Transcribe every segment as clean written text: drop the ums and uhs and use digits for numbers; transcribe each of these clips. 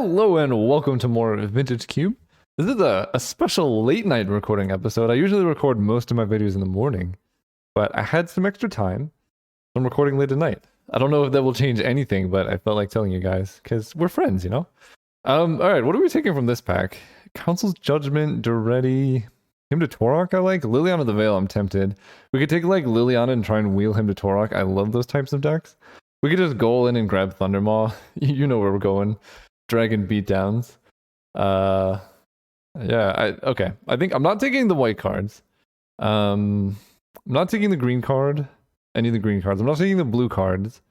Hello and welcome to more Vintage Cube. This is a special late night recording episode. I usually record most of my videos in the morning, but I had some extra time. I'm recording late at night. I don't know if that will change anything, but I felt like telling you guys because we're friends, you know? All right, what are we taking from this pack? Council's Judgment, Duretti, him to Torok I like. Liliana the Veil, I'm tempted. We could take like Liliana and try and wheel him to Torok. I love those types of decks. We could just go in and grab Thundermaw. You know where we're going. Dragon beatdowns. Okay. I think I'm not taking the white cards. I'm not taking the green card. Any of the green cards. I'm not taking the blue cards.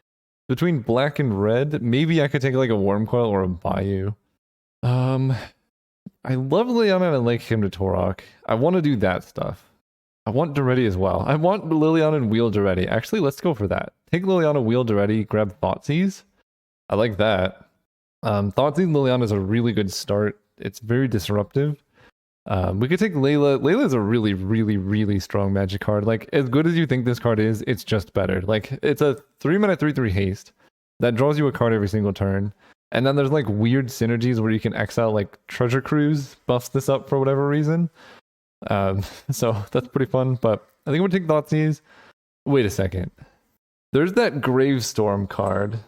Between black and red, maybe I could take like a Wormcoil or a Bayou. I love Liliana and I like him to Torok. I want to do that stuff. I want Duretti as well. I want Liliana and wheel Duretti. Actually, let's go for that. Take Liliana, wheel Duretti, grab Thoughtseize. I like that. Thoughtseize Liliana is a really good start. It's very disruptive. We could take Layla. Layla is a really, really, really strong magic card. Like, as good as you think this card is, it's just better. Like, it's a 3-mana 3/3 haste that draws you a card every single turn. And then there's like weird synergies where you can exile like Treasure Cruise, buffs this up for whatever reason. So that's pretty fun, but I think I'm gonna take Thoughtseize. Wait a second. There's that Gravestorm card.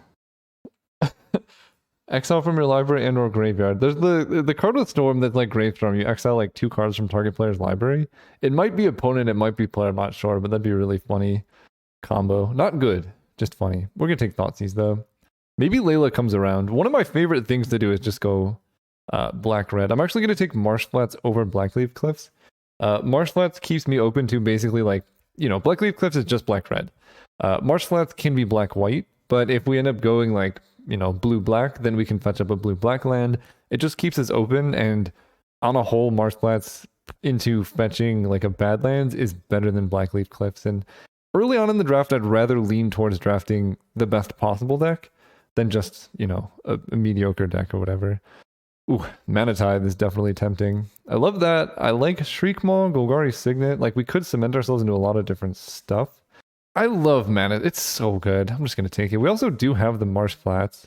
Exile from your library and or graveyard. There's the card with Storm that's like Gravestorm. You exile like 2 cards from target player's library. It might be opponent, it might be player, I'm not sure, but that'd be a really funny combo. Not good, just funny. We're gonna take Thoughtseize though. Maybe Layla comes around. One of my favorite things to do is just go black-red. I'm actually gonna take Marshflats over Blackleaf Cliffs. Marshflats keeps me open to basically like, you know, Blackleaf Cliffs is just black-red. Marshflats can be black-white, but if we end up going like, you know, blue-black, then we can fetch up a blue-black land. It just keeps us open, and on a whole, Marshflats into fetching like a Badlands is better than Blackleaf Cliffs. And early on in the draft, I'd rather lean towards drafting the best possible deck than just, you know, a mediocre deck or whatever. Ooh, Mana Tithe is definitely tempting. I love that. I like Shriekmaw, Golgari Signet. Like, we could cement ourselves into a lot of different stuff. I love Mana. It's so good. I'm just going to take it. We also do have the Marshflats.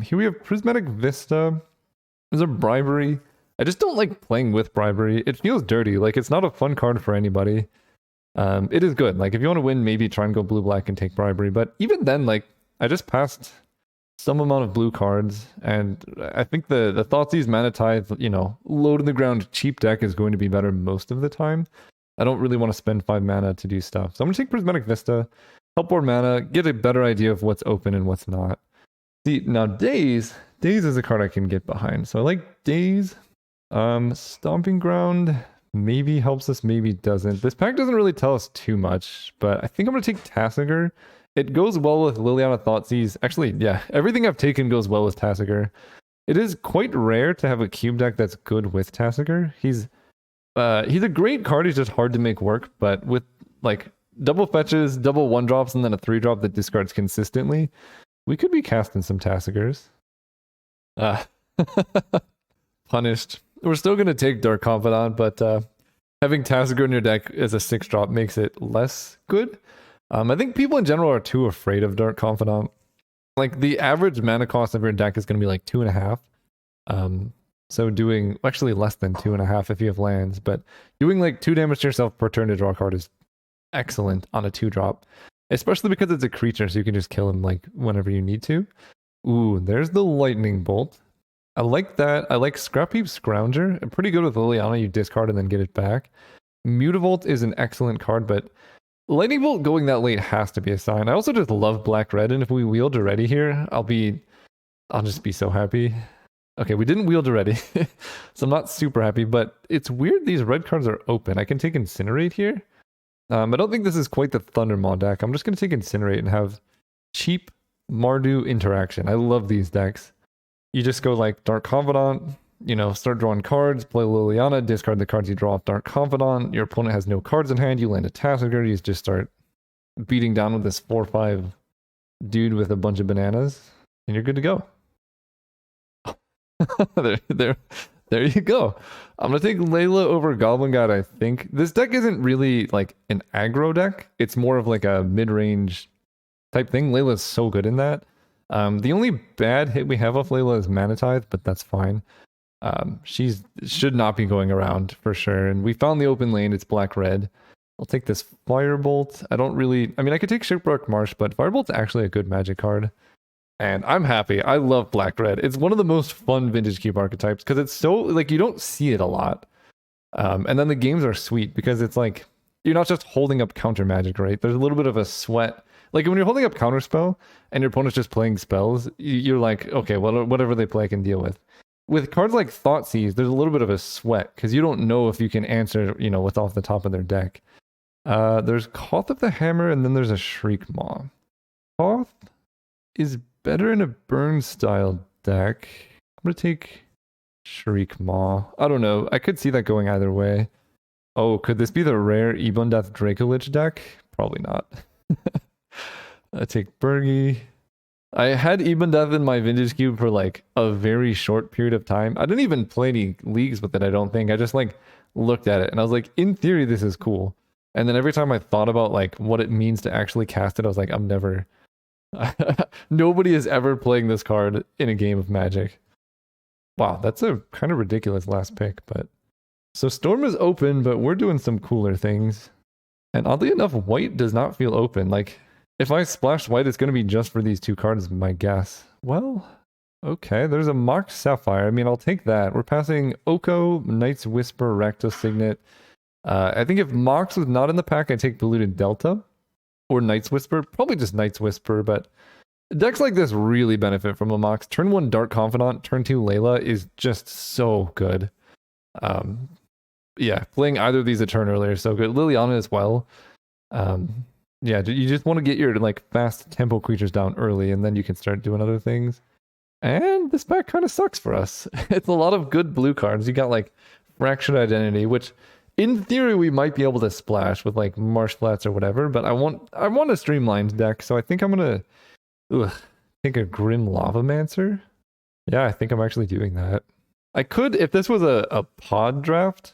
Here we have Prismatic Vista. There's a Bribery. I just don't like playing with Bribery. It feels dirty. Like, it's not a fun card for anybody. It is good. Like, if you want to win, maybe try and go blue-black and take Bribery. But even then, like, I just passed some amount of blue cards, and I think the Thoughtseize Mana Tithe, you know, low to the ground cheap deck is going to be better most of the time. I don't really want to spend 5 mana to do stuff. So I'm going to take Prismatic Vista, help board mana, get a better idea of what's open and what's not. See, now Daze is a card I can get behind. So I like Daze. Stomping Ground maybe helps us, maybe doesn't. This pack doesn't really tell us too much, but I think I'm going to take Tassiger. It goes well with Liliana Thoughtseize. Actually, yeah, everything I've taken goes well with Tassiger. It is quite rare to have a cube deck that's good with Tassiger. He's a great card, he's just hard to make work, but with like double fetches, double 1-drops, and then a 3-drop that discards consistently, we could be casting some Tassigers. Punished. We're still going to take Dark Confidant, but having Tassiger in your deck as a 6-drop makes it less good. I think people in general are too afraid of Dark Confidant. Like, the average mana cost of your deck is going to be like 2.5. So doing actually less than 2.5 if you have lands, but doing like 2 damage to yourself per turn to draw a card is excellent on a 2-drop, especially because it's a creature, so you can just kill him like whenever you need to. Ooh, there's the Lightning Bolt. I like that. I like Scrap Heap Scrounger. I'm pretty good with Liliana. You discard and then get it back. Mutavault is an excellent card, but Lightning Bolt going that late has to be a sign. I also just love black-red, and if we wield already here, I'll just be so happy. Okay, we didn't wield already, so I'm not super happy, but it's weird these red cards are open. I can take Incinerate here. I don't think this is quite the Thundermaw deck. I'm just going to take Incinerate and have cheap Mardu interaction. I love these decks. You just go like Dark Confidant, you know, start drawing cards, play Liliana, discard the cards you draw off Dark Confidant. Your opponent has no cards in hand, you land a Tassiger, you just start beating down with this 4/5 dude with a bunch of bananas, and you're good to go. there you go. I'm gonna take Layla over Goblin God. I think this deck isn't really like an aggro deck. It's more of like a mid-range type thing. Layla's so good in that. The only bad hit we have off Layla is Mana Tithe, but that's fine. She's should not be going around for sure. And we found the open lane. It's black-red. I'll take this Firebolt. I mean, I could take Shipwreck Marsh, but Firebolt's actually a good magic card. And I'm happy. I love black-red. It's one of the most fun Vintage Cube archetypes because it's so, like, you don't see it a lot. And then the games are sweet because it's like, you're not just holding up counter magic, right? There's a little bit of a sweat. Like when you're holding up counter spell and your opponent's just playing spells, you're like, okay, well, whatever they play I can deal with. With cards like Thoughtseize, there's a little bit of a sweat because you don't know if you can answer, what's off the top of their deck. There's Koth of the Hammer, and then there's a Shriek Maw. Koth is better in a burn style deck. I'm gonna take Shriek Maw. I don't know. I could see that going either way. Oh, could this be the rare Ebondeath Dracolich deck? Probably not. I take Burgi. I had Ebondeath in my Vintage Cube for like a very short period of time. I didn't even play any leagues with it, I don't think. I just like looked at it and I was like, in theory, this is cool. And then every time I thought about like what it means to actually cast it, I was like, I'm never... Nobody is ever playing this card in a game of Magic. Wow, that's a kind of ridiculous last pick, but... So Storm is open, but we're doing some cooler things. And oddly enough, white does not feel open. Like, if I splash white, it's going to be just for these two cards, my guess. Well, okay, there's a Mox Sapphire. I mean, I'll take that. We're passing Oko, Knight's Whisper, Rakdos Signet. I think if Mox was not in the pack, I'd take Polluted Delta or Knight's Whisper. Probably just Knight's Whisper, but decks like this really benefit from a Mox. Turn 1 Dark Confidant, turn 2 Layla is just so good. Yeah, playing either of these a turn earlier is so good. Liliana as well. Yeah, you just want to get your like fast tempo creatures down early, and then you can start doing other things. And this pack kind of sucks for us. It's a lot of good blue cards. You got like Fractured Identity, which in theory we might be able to splash with like Marsh Flats or whatever, but I want a streamlined deck, so I think I'm gonna take a Grim Lavamancer. Yeah, I think I'm actually doing that. I could, if this was a pod draft,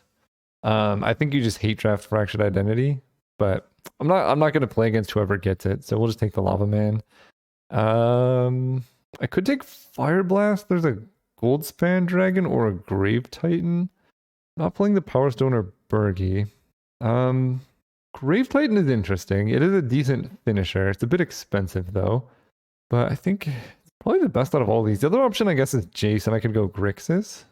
I think you just hate draft Fractured Identity, but I'm not gonna play against whoever gets it, so we'll just take the Lava Man. I could take Fire Blast. There's a Goldspan Dragon or a Grave Titan. Not playing the Power Stone or Burgi. Grave Titan is interesting. It is a decent finisher. It's a bit expensive though, but I think it's probably the best out of all these. The other option, I guess, is Jace, and I could go Grixis.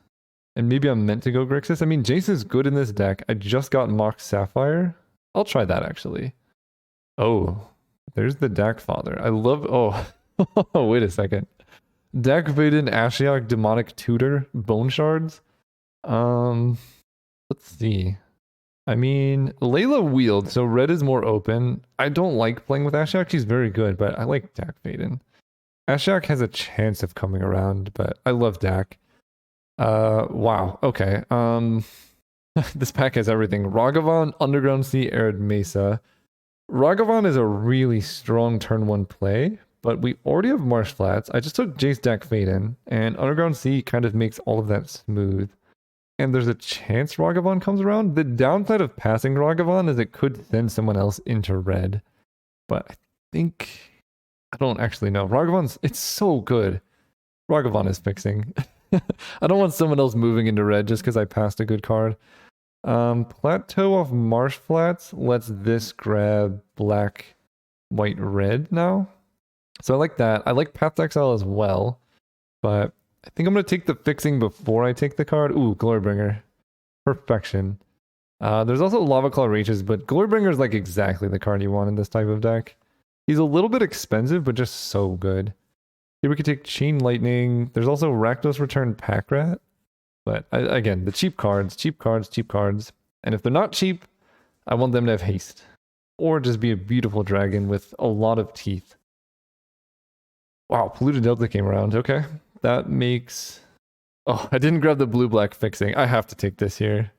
And maybe I'm meant to go Grixis. I mean, Jace is good in this deck. I just got Mox Sapphire. I'll try that, actually. Oh, there's the Dak Father. I love... Oh, wait a second. Dak Vaden, Ashiok, Demonic Tutor, Bone Shards. Let's see. I mean, Layla Wield, so red is more open. I don't like playing with Ashiok. She's very good, but I like Dak Vaden. Ashiok has a chance of coming around, but I love Dak. Wow. Okay. This pack has everything. Ragavan, Underground Sea, Arid Mesa. Ragavan is a really strong turn 1 play, but we already have Marsh Flats. I just took Jace Dak Faden, and Underground Sea kind of makes all of that smooth. And there's a chance Ragavan comes around. The downside of passing Ragavan is it could send someone else into red. But I think... I don't actually know. Ragavan's... It's so good. Ragavan is fixing. I don't want someone else moving into red just because I passed a good card. Plateau off Marsh Flats lets this grab black, white, red now. So I like that. I like Path to Exile as well. But I think I'm going to take the fixing before I take the card. Ooh, Glorybringer. Perfection. There's also Lava Claw Reaches, but Glorybringer is like exactly the card you want in this type of deck. He's a little bit expensive, but just so good. Here we could take Chain Lightning. There's also Rakdos Return Pack Rat. But again, the cheap cards, cheap cards, cheap cards. And if they're not cheap, I want them to have haste. Or just be a beautiful dragon with a lot of teeth. Wow, Polluted Delta came around. Okay. That makes... Oh, I didn't grab the blue-black fixing. I have to take this here.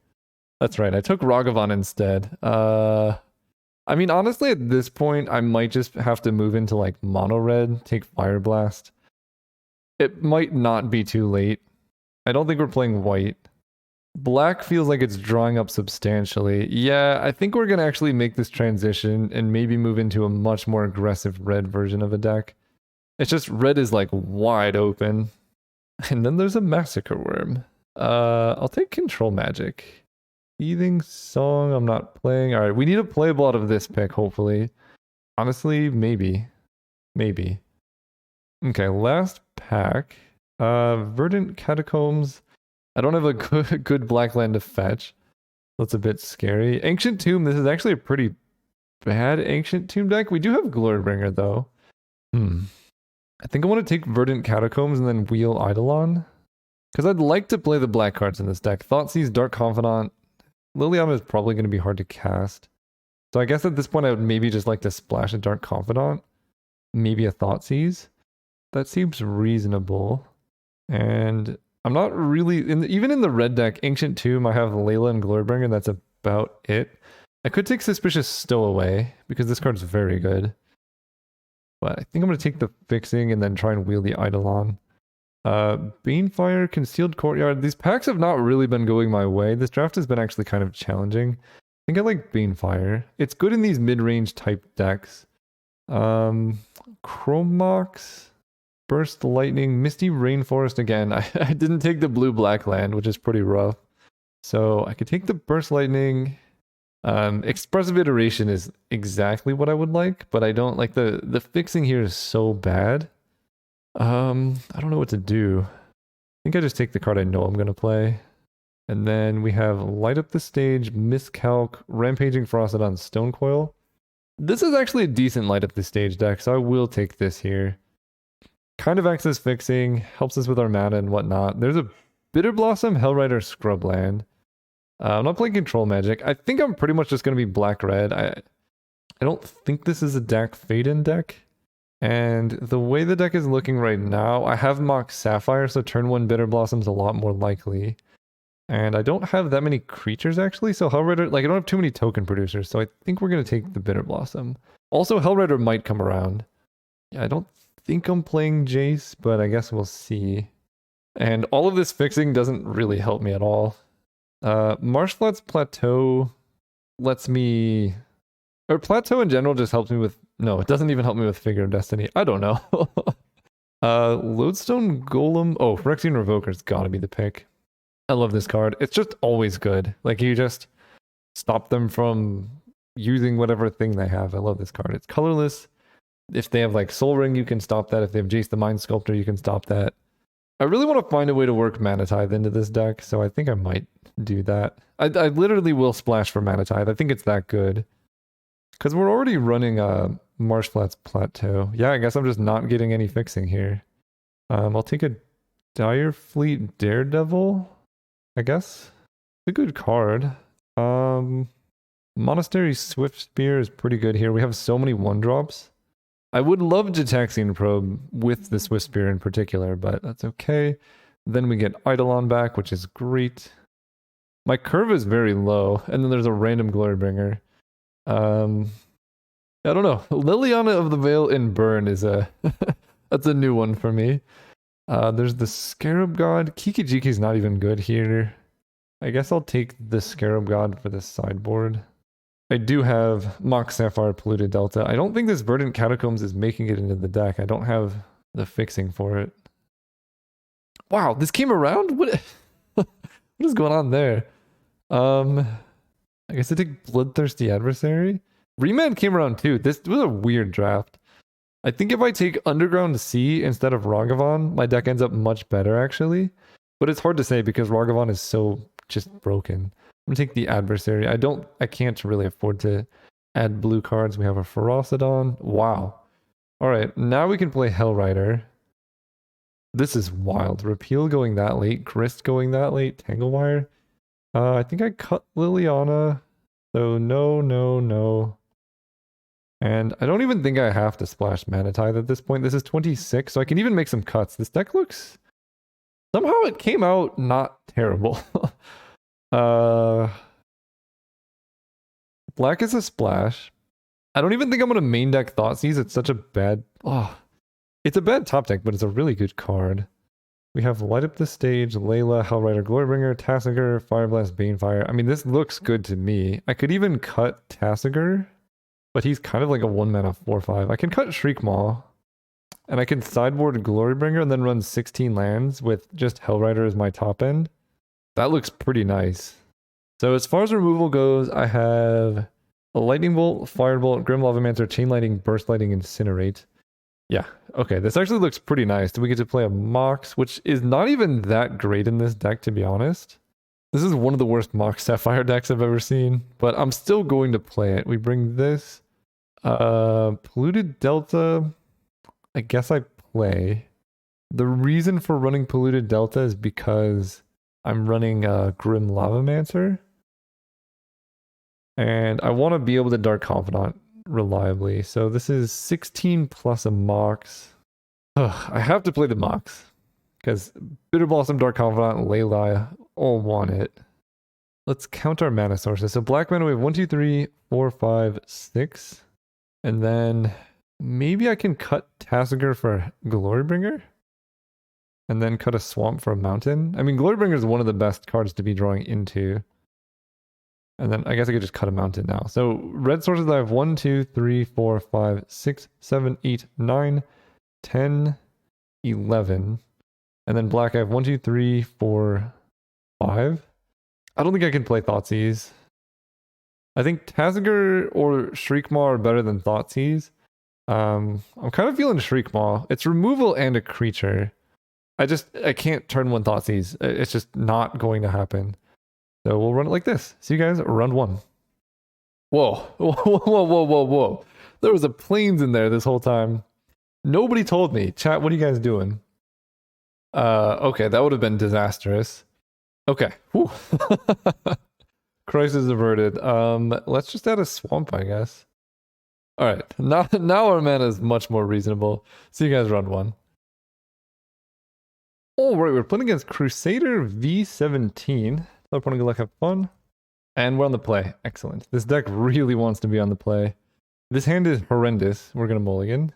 That's right. I took Ragavan instead. I mean, honestly, at this point, I might just have to move into like mono red, take Fire Blast. It might not be too late. I don't think we're playing white. Black feels like it's drawing up substantially. Yeah, I think we're going to actually make this transition and maybe move into a much more aggressive red version of a deck. It's just red is like wide open. And then there's a Massacre Worm. I'll take Control Magic. Eating Song, I'm not playing. All right, we need a playable out of this pick, hopefully. Honestly, maybe. Maybe. Okay, last pack. Verdant Catacombs. I don't have a good black land to fetch. That's a bit scary. Ancient Tomb, this is actually a pretty bad Ancient Tomb deck. We do have Glorybringer, though. I think I want to take Verdant Catacombs and then wheel Eidolon. Because I'd like to play the black cards in this deck. Thoughtseize, Dark Confidant. Liliana is probably going to be hard to cast. So I guess at this point I would maybe just like to splash a Dark Confidant. Maybe a Thoughtseize. That seems reasonable. And I'm not really... even in the red deck, Ancient Tomb, I have Layla and Glorybringer. That's about it. I could take Suspicious Stowaway, because this card's very good. But I think I'm going to take the Fixing and then try and wheel the Eidolon. Banefire, Concealed Courtyard. These packs have not really been going my way. This draft has been actually kind of challenging. I think I like Banefire. It's good in these mid-range type decks. Chromox, Burst Lightning, Misty Rainforest again. I didn't take the blue-black land, which is pretty rough. So I could take the Burst Lightning. Expressive Iteration is exactly what I would like, but I don't like the fixing here is so bad. I don't know what to do. I think I just take the card I know I'm going to play. And then we have Light Up the Stage, Miscalc, Rampaging Frostodon, Stonecoil. This is actually a decent Light Up the Stage deck, so I will take this here. Kind of acts as fixing, helps us with our mana and whatnot. There's a Bitter Blossom, Hellrider, Scrubland. I'm not playing Control Magic. I think I'm pretty much just going to be black-red. I don't think this is a Dak Fade-In deck. And the way the deck is looking right now, I have Mox Sapphire, so turn 1 Bitter Blossom's a lot more likely. And I don't have that many creatures, actually, so Hellrider... like, I don't have too many token producers, so I think we're going to take the Bitter Blossom. Also, Hellrider might come around. Yeah, I don't think I'm playing Jace, but I guess we'll see. And all of this fixing doesn't really help me at all. Marshflat's Plateau lets me... or Plateau in general just helps me with... no, it doesn't even help me with Figure of Destiny. I don't know. Lodestone Golem... oh, Phyrexian Revoker's gotta be the pick. I love this card. It's just always good. Like, you just stop them from using whatever thing they have. I love this card. It's colorless. If they have, like, Soul Ring, you can stop that. If they have Jace the Mind Sculptor, you can stop that. I really want to find a way to work Mana Tithe into this deck, so I think I might do that. I literally will splash for Mana Tithe. I think it's that good. Because we're already running Marshflat's Plateau. Yeah, I guess I'm just not getting any fixing here. I'll take a Dire Fleet Daredevil, I guess. It's a good card. Monastery Swift Spear is pretty good here. We have so many 1-drops. I would love Gitaxian Probe with the Swift Spear in particular, but that's okay. Then we get Eidolon back, which is great. My curve is very low, and then there's a random Glorybringer. I don't know. Liliana of the Veil in Burn is a... that's a new one for me. There's the Scarab God. Kikijiki's not even good here. I guess I'll take the Scarab God for the sideboard. I do have Mox Sapphire Polluted Delta. I don't think this Verdant Catacombs is making it into the deck. I don't have the fixing for it. Wow, this came around? What is going on there? I guess I take Bloodthirsty Adversary. Remand came around too. This was a weird draft. I think if I take Underground Sea instead of Ragavan, my deck ends up much better actually. But it's hard to say because Ragavan is so just broken. I'm gonna take the Adversary. I can't really afford to add blue cards. We have a Ferocidon. Wow. Alright, now we can play Hellrider. This is wild. Repeal going that late, Grist going that late, Tanglewire. I think I cut Liliana. So no. And I don't even think I have to splash Mana Tithe at this point. This is 26, so I can even make some cuts. This deck looks... somehow it came out not terrible. Black is a splash. I don't even think I'm going to main deck Thoughtseize. It's such a bad... oh, it's a bad top deck, but it's a really good card. We have Light Up the Stage, Layla, Hellrider, Glorybringer, Tassiger, Fireblast, Banefire. I mean, this looks good to me. I could even cut Tassiger, but he's kind of like a 1-mana 4/5. I can cut Shriekmaw. and I can sideboard Glorybringer and then run 16 lands with just Hellrider as my top end. That looks pretty nice. So as far as removal goes, I have a Lightning Bolt, Firebolt, Grim Lavamancer, Chain Lightning, Burst Lightning, Incinerate. Yeah, okay, this actually looks pretty nice. We get to play a Mox, which is not even that great in this deck, to be honest. This is one of the worst Mox Sapphire decks I've ever seen, but I'm still going to play it. We bring this. Polluted Delta, I guess I play. The reason for running Polluted Delta is because I'm running Grim Lavamancer. And I want to be able to Dark Confidant reliably. So this is 16 plus a Mox. Ugh, I have to play the Mox. Because Bitter Blossom, Dark Confidant, Leyline all want it. Let's count our mana sources. So black mana, we have 1, 2, 3, 4, 5, 6. And then maybe I can cut Tasigur for Glorybringer? And then cut a Swamp for a Mountain? I mean, Glorybringer is one of the best cards to be drawing into. And then I guess I could just cut a Mountain now. So red sources, I have 1, 2, 3, 4, 5, 6, 7, 8, 9, 10, 11. And then black, I have 1, 2, 3, 4, 5. I don't think I can play Thoughtseize. I think Tasigur or Shriekmaw are better than Thoughtseize. I'm kind of feeling Shriekmaw. It's removal and a creature. I can't turn one Thoughtseize. It's just not going to happen. So we'll run it like this. See you guys round 1. Whoa. Whoa. There was a planes in there this whole time. Nobody told me. Chat, what are you guys doing? Okay, that would have been disastrous. Okay. Whew. Crisis averted. Let's just add a swamp, I guess. Alright. Now our mana is much more reasonable. See you guys round 1. Alright, we're playing against Crusader V17. So opponent, good luck, have fun. And we're on the play. Excellent. This deck really wants to be on the play. This hand is horrendous. We're gonna mulligan.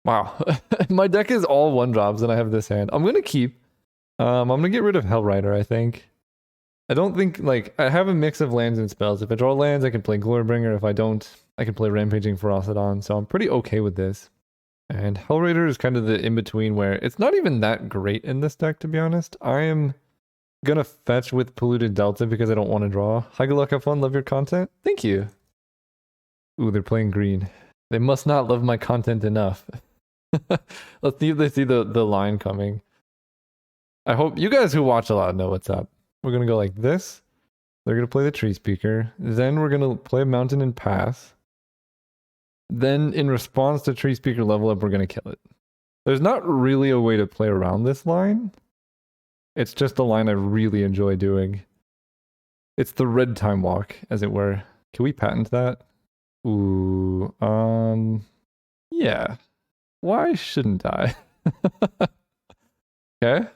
Wow. My deck is all 1-drops and I have this hand. I'm gonna keep. I'm gonna get rid of Hellrider, I think. I don't think, like, I have a mix of lands and spells. If I draw lands, I can play Glorybringer. If I don't, I can play Rampaging Ferocidon. So I'm pretty okay with this. And Hellraider is kind of the in-between where it's not even that great in this deck, to be honest. I am gonna fetch with Polluted Delta because I don't want to draw. Hi, good luck, have fun, love your content. Thank you. Ooh, they're playing green. They must not love my content enough. Let's see if they see the line coming. I hope you guys who watch a lot know what's up. We're gonna go like this. They're gonna play the Tree Speaker. Then we're gonna play Mountain and pass. Then in response to Tree Speaker level up, we're gonna kill it. There's not really a way to play around this line. It's just a line I really enjoy doing. It's the red time walk, as it were. Can we patent that? Ooh, yeah. Why shouldn't I? Okay.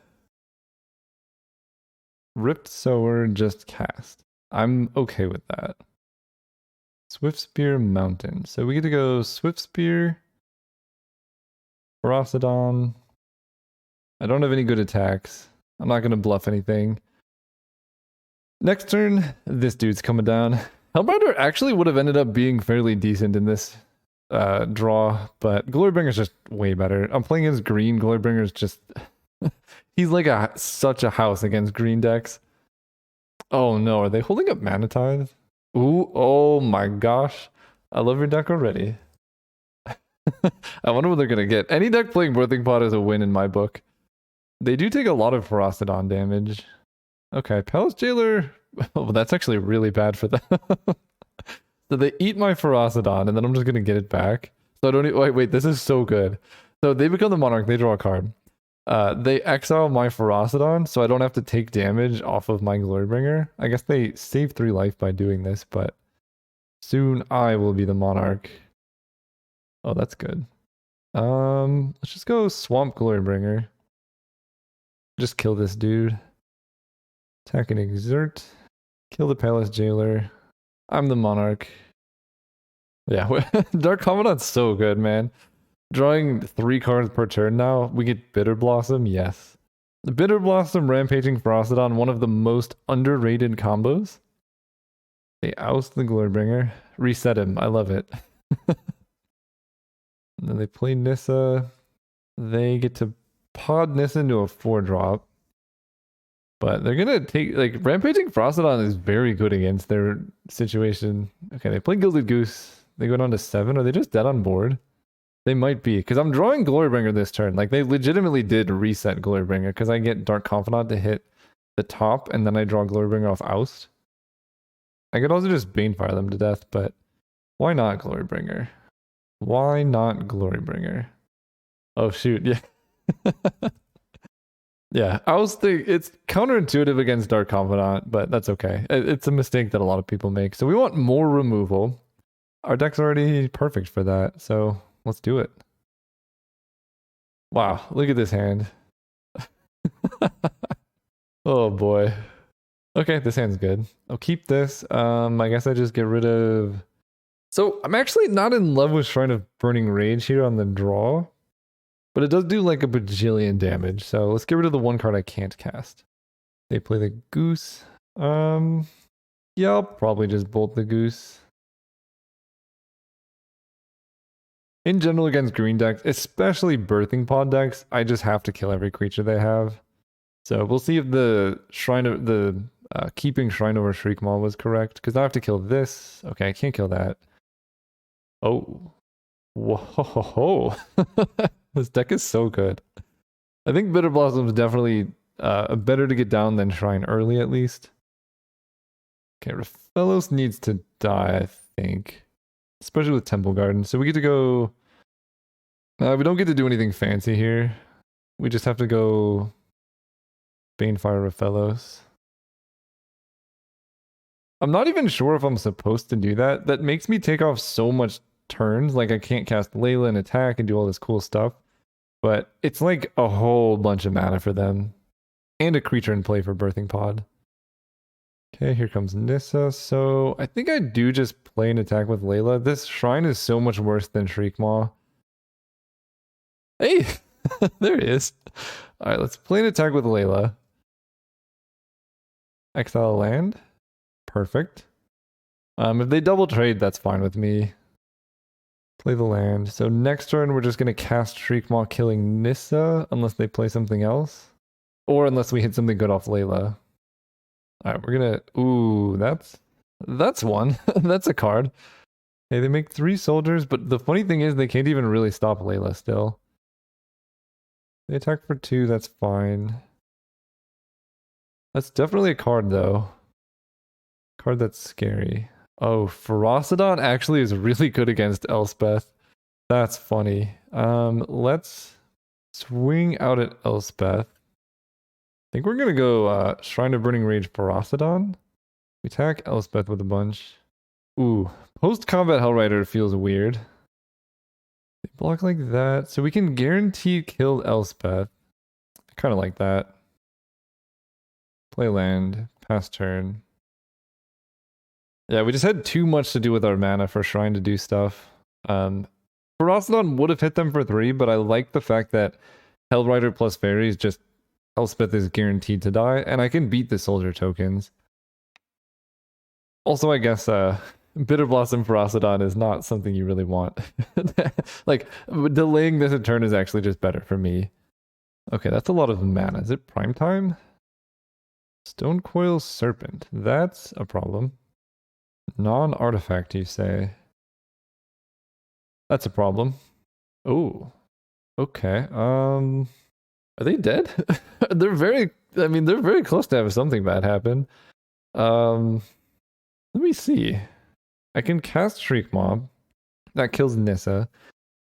Ripped Sower, just cast. I'm okay with that. Swift Spear Mountain. So we get to go Swift Spear, Ferocidon. I don't have any good attacks. I'm not going to bluff anything. Next turn, this dude's coming down. Hellrider actually would have ended up being fairly decent in this draw, but Glorybringer's just way better. I'm playing as green. Glorybringer's just... he's like such a house against green decks. Oh no, are they holding up Mana Tithe? Ooh, oh my gosh. I love your deck already. I wonder what they're going to get. Any deck playing Birthing Pod is a win in my book. They do take a lot of Ferocidon damage. Okay, Palace Jailer. Oh, that's actually really bad for them. So they eat my Ferocidon, and then I'm just going to get it back. So I don't even... Wait, this is so good. So they become the Monarch, they draw a card. They exile my Ferocidon, so I don't have to take damage off of my Glorybringer. I guess they save 3 life by doing this, but soon I will be the Monarch. Oh, that's good. Let's just go Swamp Glorybringer. Just kill this dude. Attack and exert. Kill the Palace Jailer. I'm the Monarch. Yeah, Dark Commandant's so good, man. Drawing 3 cards per turn now. We get Bitter Blossom, yes. The Bitter Blossom, Rampaging Ferocidon, one of the most underrated combos. They oust the Glorybringer. Reset him. I love it. And then they play Nissa. They get to pod Nissa into a 4-drop. But they're gonna take, like, Rampaging Frostodon is very good against their situation. Okay, they play Gilded Goose. They go down to 7. Are they just dead on board? They might be, because I'm drawing Glorybringer this turn. Like, they legitimately did reset Glorybringer, because I get Dark Confidant to hit the top, and then I draw Glorybringer off Oust. I could also just Banefire them to death, but why not Glorybringer? Why not Glorybringer? Oh, shoot, yeah. Yeah, I was thinking it's counterintuitive against Dark Confidant, but that's okay. It's a mistake that a lot of people make. So we want more removal. Our deck's already perfect for that, so let's do it. Wow, look at this hand. Oh boy. Okay, this hand's good. I'll keep this. I guess I just get rid of... So I'm actually not in love with Shrine of Burning Rage here on the draw. But it does do like a bajillion damage, so let's get rid of the one card I can't cast. They play the Goose. Yeah, I'll probably just bolt the Goose. In general, against green decks, especially Birthing Pod decks, I just have to kill every creature they have. So we'll see if the keeping Shrine over Shriekmaw was correct, because I have to kill this. Okay, I can't kill that. Oh. Whoa. This deck is so good. I think Bitter Blossom is definitely better to get down than Shrine early, at least. Okay, Raphellos needs to die, I think. Especially with Temple Garden. So we get to go... we don't get to do anything fancy here. We just have to go... Banefire Raphellos. I'm not even sure if I'm supposed to do that. That makes me take off so much turns. Like, I can't cast Layla and attack and do all this cool stuff. But it's like a whole bunch of mana for them. And a creature in play for Birthing Pod. Okay, here comes Nissa. So I think I do just play an attack with Layla. This Shrine is so much worse than Shriekmaw. Hey! There it is. Alright, let's play an attack with Layla. Exile land. Perfect. If they double trade, that's fine with me. Play the land. So next turn, we're just going to cast Shriekmaw killing Nissa, unless they play something else. Or unless we hit something good off Layla. Alright, we're going to... Ooh, that's one. That's a card. Hey, they make 3 soldiers, but the funny thing is they can't even really stop Layla still. They attack for 2, that's fine. That's definitely a card, though. Card that's scary. Oh, Ferocidon actually is really good against Elspeth. That's funny. Let's swing out at Elspeth. I think we're gonna go Shrine of Burning Rage Ferocidon. We attack Elspeth with a bunch. Ooh, post-combat Hellrider feels weird. They block like that, so we can guarantee kill Elspeth. I kind of like that. Play land, pass turn. Yeah, we just had too much to do with our mana for Shrine to do stuff. Ferocidon would have hit them for 3, but I like the fact that Hellrider plus Fairies just... Elspeth is guaranteed to die, and I can beat the soldier tokens. Also, I guess Bitter Blossom Ferocidon is not something you really want. Like, delaying this a turn is actually just better for me. Okay, that's a lot of mana. Is it prime time? Stonecoil Serpent. That's a problem. Non-artifact, you say? That's a problem. Oh. Okay. Are they dead? They're very close to having something bad happen. Let me see. I can cast Shriekmaw. That kills Nissa.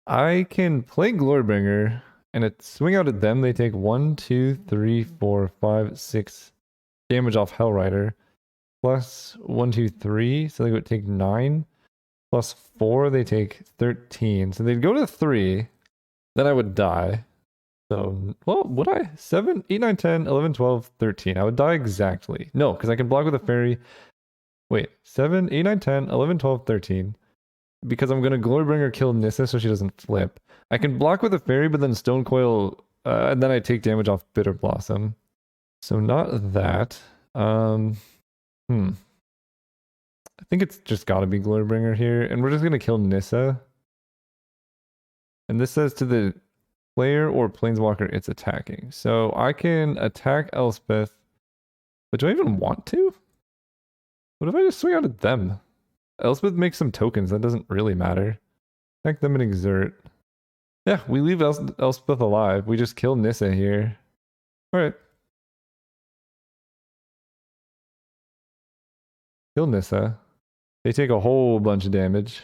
I can play Glorybringer and swing out at them. They take 1, 2, 3, 4, 5, 6 damage off Hellrider. Plus 1, 2, 3. So they would take 9. Plus 4, they take 13. So they'd go to 3. Then I would die. So, well, would I? 7, 8, 9, 10, 11, 12, 13. I would die exactly. No, because I can block with a fairy. Wait, 7, 8, 9, 10, 11, 12, 13. Because I'm going to Glorybringer kill Nissa so she doesn't flip. I can block with a fairy, but then Stonecoil, and then I take damage off Bitter Blossom. So not that. I think it's just got to be Glorybringer here, and we're just going to kill Nissa. And this says to the player or planeswalker it's attacking. So I can attack Elspeth, but do I even want to? What if I just swing out at them? Elspeth makes some tokens, that doesn't really matter. Attack them and exert. Yeah, we leave Elspeth alive. We just kill Nissa here. Alright. Kill Nissa. They take a whole bunch of damage.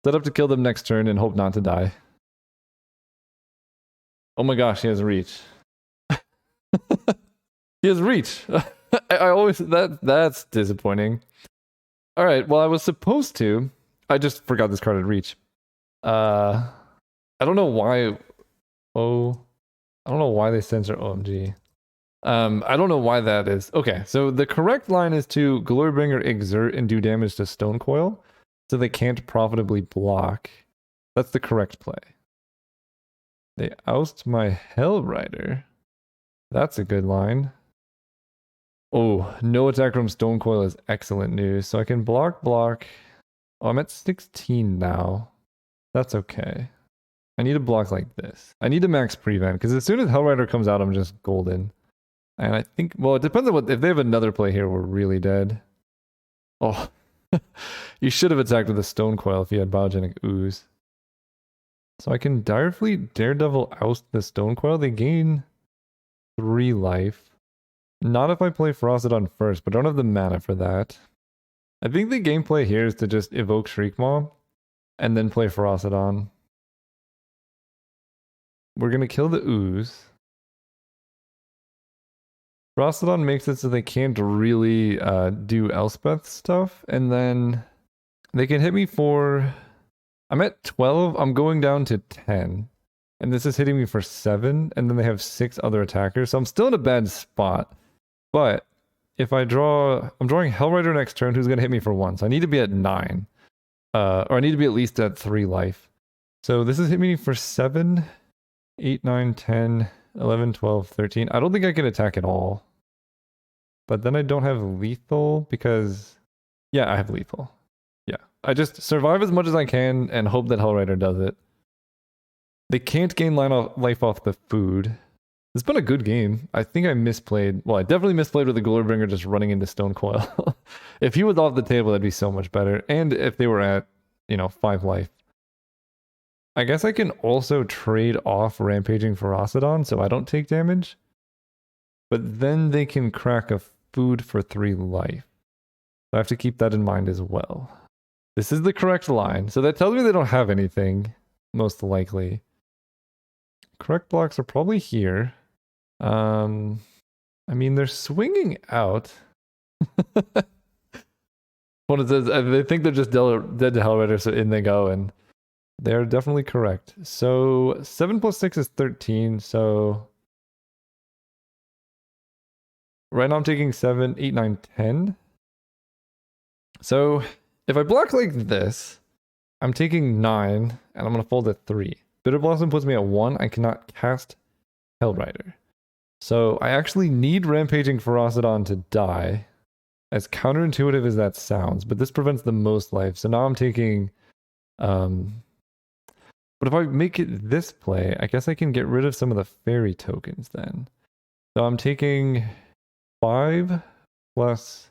Set up to kill them next turn and hope not to die. Oh my gosh, he has reach. He has reach. I always that's disappointing. All right, well I was supposed to. I just forgot this card had reach. I don't know why. Oh, I don't know why they censor OMG. I don't know why that is. Okay, so the correct line is to Glorybringer exert and do damage to Stone Coil, so they can't profitably block. That's the correct play. They oust my Hell Rider. That's a good line. Oh, no attack from Stone Coil is excellent news. So I can block. Oh, I'm at 16 now. That's okay. I need to block like this. I need to max prevent, because as soon as Hell Rider comes out, I'm just golden. And I think, well, it depends on what, if they have another play here, we're really dead. Oh, you should have attacked with a Stone Coil if you had Biogenic Ooze. So I can Direfleet Daredevil oust the Stone Coil. They gain 3 life. Not if I play Ferocidon first, but I don't have the mana for that. I think the gameplay here is to just evoke Shriekmaw and then play Ferocidon. We're going to kill the Ooze. Ferocidon makes it so they can't really do Elspeth stuff, and then they can hit me for... I'm at 12, I'm going down to 10. And this is hitting me for 7, and then they have 6 other attackers, so I'm still in a bad spot. But if I draw... I'm drawing Hellrider next turn, who's going to hit me for 1, so I need to be at 9. Or I need to be at least at 3 life. So this is hitting me for 7, 8, 9, 10, 11, 12, 13. I don't think I can attack at all. But then I don't have lethal because... Yeah, I have lethal. Yeah. I just survive as much as I can and hope that Hellrider does it. They can't gain life off the food. It's been a good game. I think I misplayed. Well, I definitely misplayed with the Glorybringer just running into Stone Coil. If he was off the table, that'd be so much better. And if they were at, 5 life. I guess I can also trade off Rampaging Ferocidon so I don't take damage. But then they can crack a food for 3 life. So I have to keep that in mind as well. This is the correct line. So that tells me they don't have anything, most likely. Correct blocks are probably here. I mean, they're swinging out. What it says, they think they're just dead to Hellrider, so in they go, and they're definitely correct. So 7 plus 6 is 13, so... Right now I'm taking 7, 8, 9, 10. So if I block like this, I'm taking 9, and I'm going to fold at 3. Bitter Blossom puts me at 1. I cannot cast Hellrider. So I actually need Rampaging Ferocidon to die, as counterintuitive as that sounds, but this prevents the most life. So now I'm taking... But if I make it this play, I guess I can get rid of some of the fairy tokens then. So I'm taking 5 plus...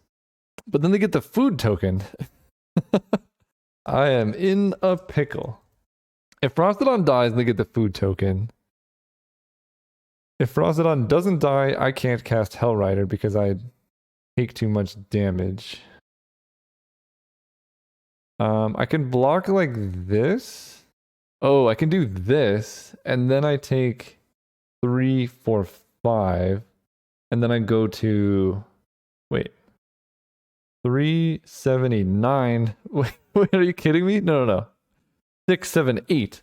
But then they get the food token. I am in a pickle. If Ferocidon dies, they get the food token. If Ferocidon doesn't die, I can't cast Hellrider because I take too much damage. I can block like this. Oh, I can do this, and then I take 3, 4, 5, and then I go to... Wait. 379. Wait, are you kidding me? No. 6, 7, 8.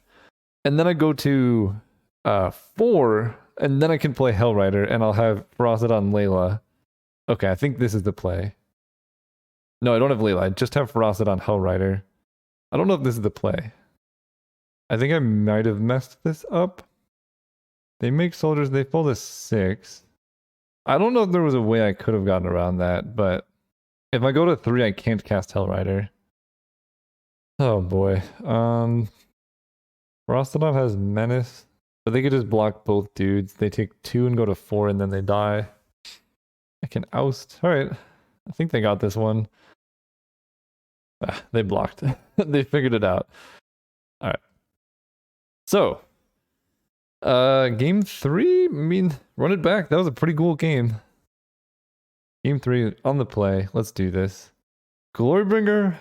And then I go to 4, and then I can play Hellrider, and I'll have Ferocidon Layla. Okay, I think this is the play. No, I don't have Layla. I just have Ferocidon Hellrider. I don't know if this is the play. I think I might have messed this up. They make soldiers, they fold a 6. I don't know if there was a way I could have gotten around that, but if I go to 3, I can't cast Hellrider. Oh boy. Rostodon has Menace, but they could just block both dudes. They take 2 and go to 4 and then they die. I can oust. Alright. I think they got this one. Ah, they blocked. They figured it out. Alright. So, game 3, I mean, run it back. That was a pretty cool game. Game 3 on the play. Let's do this. Glorybringer,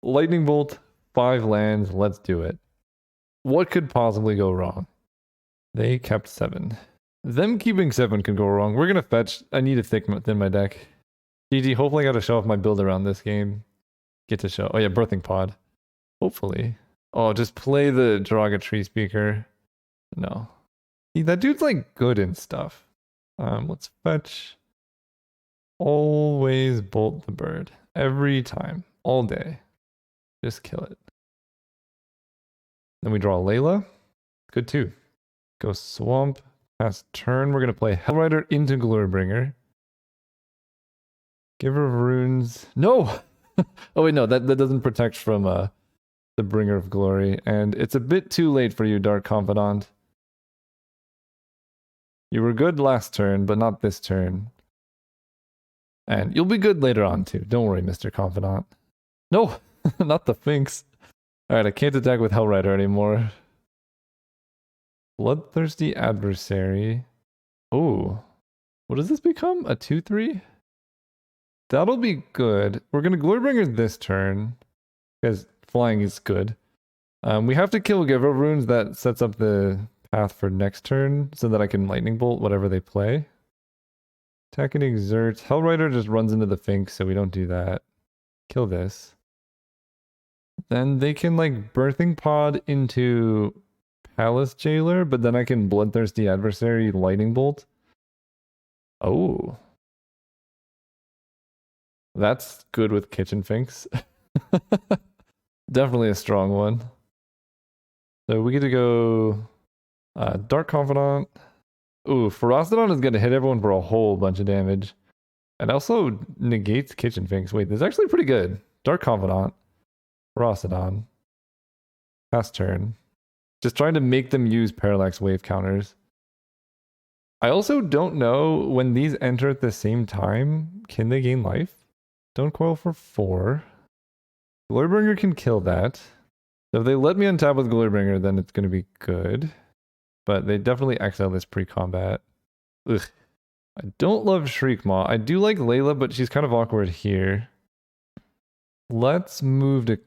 Lightning Bolt, 5 lands. Let's do it. What could possibly go wrong? They kept 7. Them keeping 7 could go wrong. We're gonna fetch. I need a thick in my deck. GG, hopefully I got to show off my build around this game. Get to show. Oh yeah, Birthing Pod. Hopefully. Oh, just play the Draga Tree Speaker. No. See, that dude's like good and stuff. Let's fetch. Always bolt the bird. Every time. All day. Just kill it. Then we draw Layla. Good too. Go Swamp. Pass turn. We're going to play Hellrider into Glorybringer. Giver of Runes. No! Oh wait, no. That doesn't protect from the Bringer of Glory. And it's a bit too late for you, Dark Confidant. You were good last turn, but not this turn. And you'll be good later on too. Don't worry, Mr. Confidant. No! Not the Finks. Alright, I can't attack with Hellrider anymore. Bloodthirsty Adversary. Oh. What does this become? A 2-3? That'll be good. We're going to Glorybringer this turn. Because flying is good. We have to kill Giver of Runes. That sets up the path for next turn. So that I can Lightning Bolt whatever they play. Attack and Exert. Hellrider just runs into the Finks, so we don't do that. Kill this. Then they can like Birthing Pod into Palace Jailer, but then I can Bloodthirsty Adversary Lightning Bolt. Oh. That's good with Kitchen Finks. Definitely a strong one. So we get to go Dark Confidant. Ooh, Ferocity is going to hit everyone for a whole bunch of damage. And also negates Kitchen Finks. Wait, this is actually pretty good. Dark Confidant. Ferocity. Pass turn. Just trying to make them use Parallax Wave counters. I also don't know when these enter at the same time. Can they gain life? Stone Coil for 4. Glorybringer can kill that. So if they let me untap with Glorybringer, then it's going to be good. But they definitely exile this pre-combat. Ugh. I don't love Shriekmaw. I do like Layla, but she's kind of awkward here. Let's move to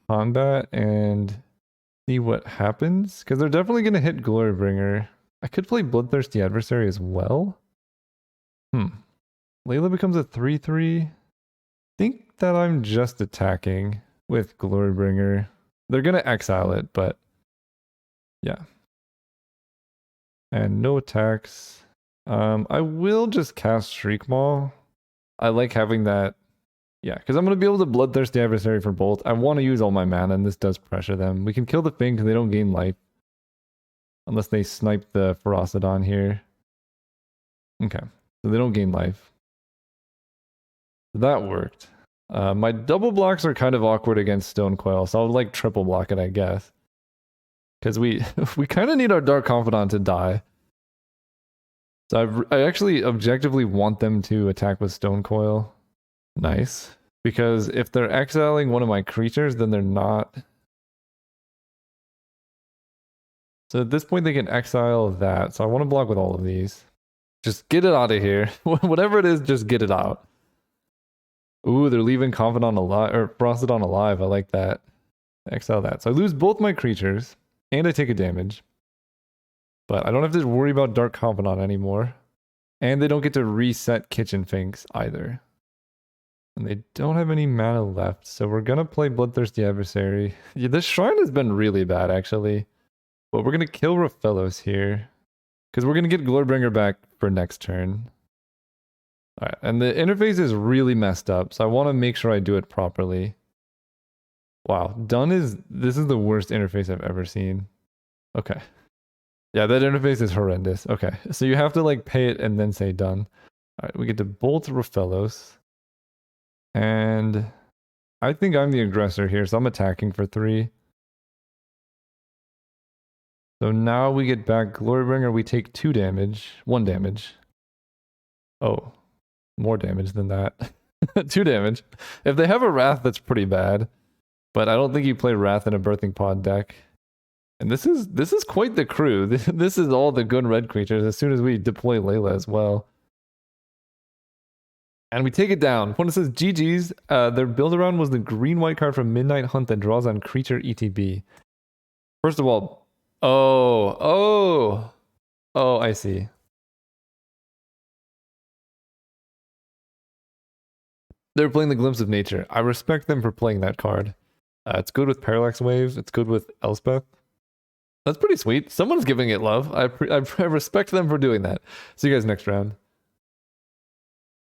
combat and see what happens. Because they're definitely going to hit Glorybringer. I could play Bloodthirsty Adversary as well. Layla becomes a 3-3. Think that I'm just attacking with Glorybringer. They're going to exile it, but yeah. And no attacks. I will just cast Shriekmaw. I like having that. Yeah, because I'm going to be able to Bloodthirsty Adversary for both. I want to use all my mana, and this does pressure them. We can kill the thing because they don't gain life. Unless they snipe the Ferocity here. Okay, so they don't gain life. That worked. My double blocks are kind of awkward against Stone Coil, so I'll like triple block it, I guess. Because we kind of need our Dark Confidant to die. So I actually objectively want them to attack with Stone Coil. Nice. Because if they're exiling one of my creatures, then they're not. So at this point, they can exile that. So I want to block with all of these. Just get it out of here. Whatever it is, just get it out. Ooh, they're leaving Confidant alive, or Frostodon alive. I like that. Exile that. So I lose both my creatures, and I take a damage. But I don't have to worry about Dark Confidant anymore. And they don't get to reset Kitchen Finks either. And they don't have any mana left, so we're gonna play Bloodthirsty Adversary. Yeah, this shrine has been really bad, actually. But we're gonna kill Raphellos here. Because we're gonna get Glorybringer back for next turn. Alright, and the interface is really messed up, so I want to make sure I do it properly. Wow, this is the worst interface I've ever seen. Okay. Yeah, that interface is horrendous. Okay, so you have to like pay it and then say done. Alright, we get to bolt Raphellos. And I think I'm the aggressor here, so I'm attacking for 3. So now we get back Glorybringer. We take 2 damage, 1 damage. Oh, more damage than that. 2 damage. If they have a Wrath, that's pretty bad. But I don't think you play Wrath in a Birthing Pod deck. And this is quite the crew. This is all the good red creatures as soon as we deploy Layla as well. And we take it down. Opponent says GG's. Their build around was the green-white card from Midnight Hunt that draws on creature ETB. First of all, oh, I see. They're playing the Glimpse of Nature. I respect them for playing that card. It's good with Parallax Wave. It's good with Elspeth. That's pretty sweet. Someone's giving it love. I respect them for doing that. See you guys next round.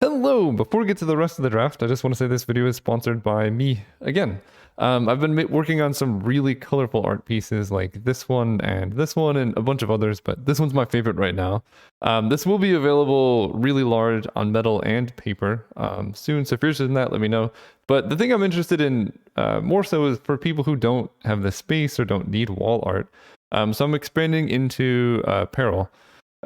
Hello! Before we get to the rest of the draft, I just want to say this video is sponsored by me again. I've been working on some really colorful art pieces like this one and a bunch of others, but this one's my favorite right now. This will be available really large on metal and paper soon, so if you're interested in that, let me know. But the thing I'm interested in more so is for people who don't have the space or don't need wall art. So I'm expanding into apparel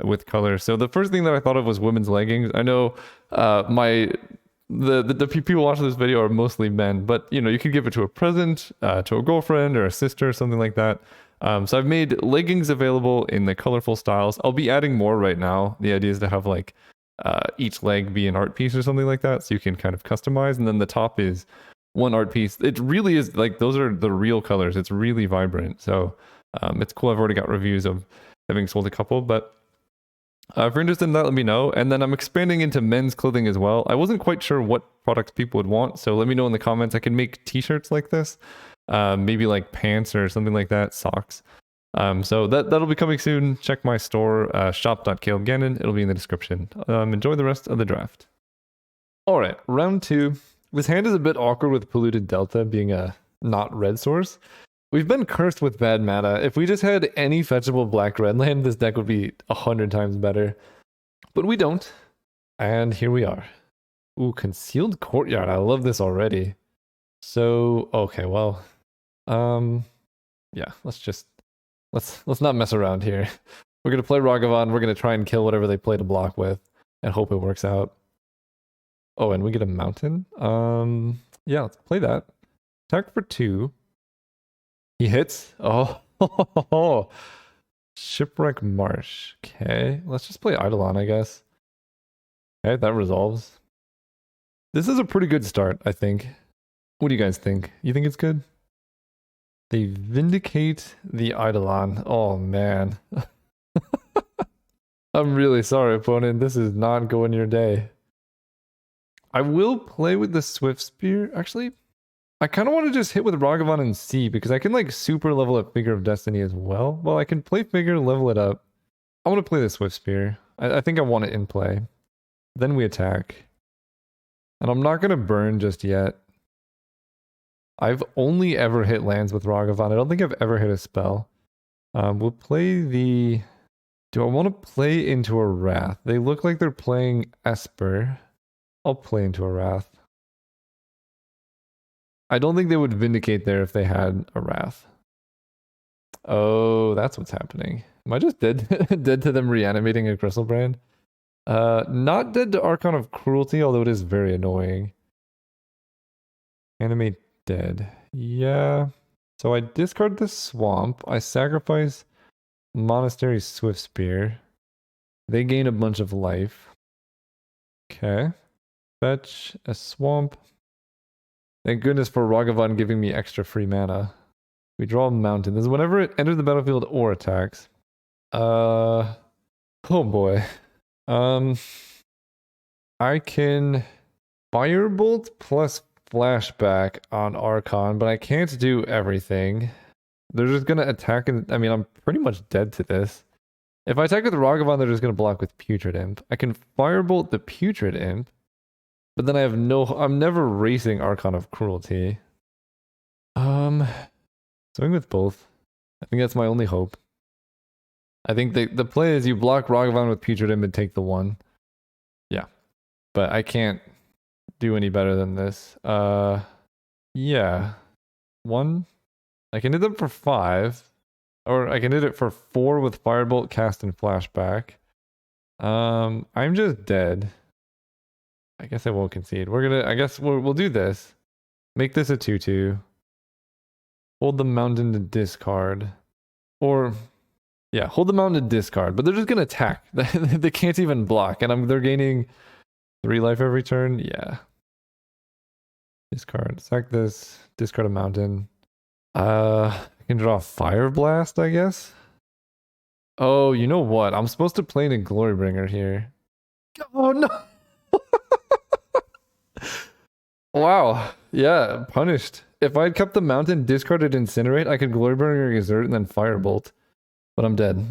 with color. So the first thing that I thought of was women's leggings. I know the people watching this video are mostly men, but you know, you could give it to a present, to a girlfriend or a sister or something like that. So I've made leggings available in the colorful styles. I'll be adding more right now. The idea is to have like each leg be an art piece or something like that, so you can kind of customize, and then the top is one art piece. It really is like those are the real colors. It's really vibrant. So it's cool. I've already got reviews of having sold a couple, but if you're interested in that, let me know. And then I'm expanding into men's clothing as well. I wasn't quite sure what products people would want, so let me know in the comments. I can make t-shirts like this, maybe like pants or something like that, socks. So that'll be coming soon. Check my store, shop.calebgannon. It'll be in the description. Enjoy the rest of the draft. All right, round 2. This hand is a bit awkward with Polluted Delta being a not red source. We've been cursed with bad mana. If we just had any fetchable black-red land, this deck would be 100 times better. But we don't. And here we are. Ooh, Concealed Courtyard. I love this already. So, okay, well. Yeah, let's not mess around here. We're gonna play Ragavan, we're gonna try and kill whatever they play to block with, and hope it works out. Oh, and we get a mountain? Yeah, let's play that. Attack for 2. He hits. Oh, Shipwreck Marsh. Okay, let's just play Eidolon, I guess. Okay, that resolves. This is a pretty good start, I think. What do you guys think? You think it's good? They Vindicate the Eidolon. Oh, man. I'm really sorry, opponent. This is not going your day. I will play with the Swift Spear. Actually, I kind of want to just hit with Ragavan and see, because I can like super level up Figure of Destiny as well. Well, I can play Figure, level it up. I want to play the Swift Spear. I think I want it in play. Then we attack. And I'm not going to burn just yet. I've only ever hit lands with Ragavan. I don't think I've ever hit a spell. We'll play the... Do I want to play into a Wrath? They look like they're playing Esper. I'll play into a Wrath. I don't think they would Vindicate there if they had a Wrath. Oh, that's what's happening. Am I just dead, dead to them reanimating a Gristlebrand? Not dead to Archon of Cruelty, although it is very annoying. Animate dead. Yeah. So I discard the Swamp. I sacrifice Monastery Swift Spear. They gain a bunch of life. Okay. Fetch a Swamp. Thank goodness for Ragavan giving me extra free mana. We draw a mountain. This is whenever it enters the battlefield or attacks. Oh boy. I can Firebolt plus Flashback on Archon, but I can't do everything. They're just gonna attack, and I mean, I'm pretty much dead to this. If I attack with Ragavan, they're just gonna block with Putrid Imp. I can Firebolt the Putrid Imp, but then I have no... I'm never racing Archon of Cruelty. Swing with both. I think that's my only hope. I think the play is you block Ragavan with Putrid Imp and take the 1. Yeah. But I can't do any better than this. Yeah. 1. I can hit them for 5. Or I can hit it for 4 with Firebolt, Cast, and Flashback. I'm just dead. I guess I won't concede. I guess we'll do this. Make this a 2/2. Hold the mountain to discard. Or, yeah, hold the mountain to discard. But they're just gonna attack. They can't even block. And they're gaining 3 life every turn. Yeah. Discard. Sack this. Discard a mountain. I can draw Fire Blast, I guess. Oh, you know what? I'm supposed to play in a Glorybringer here. Oh no! Wow. Yeah, punished. If I'd kept the mountain, discarded Incinerate, I could Glorybringer Exert and then Firebolt. But I'm dead.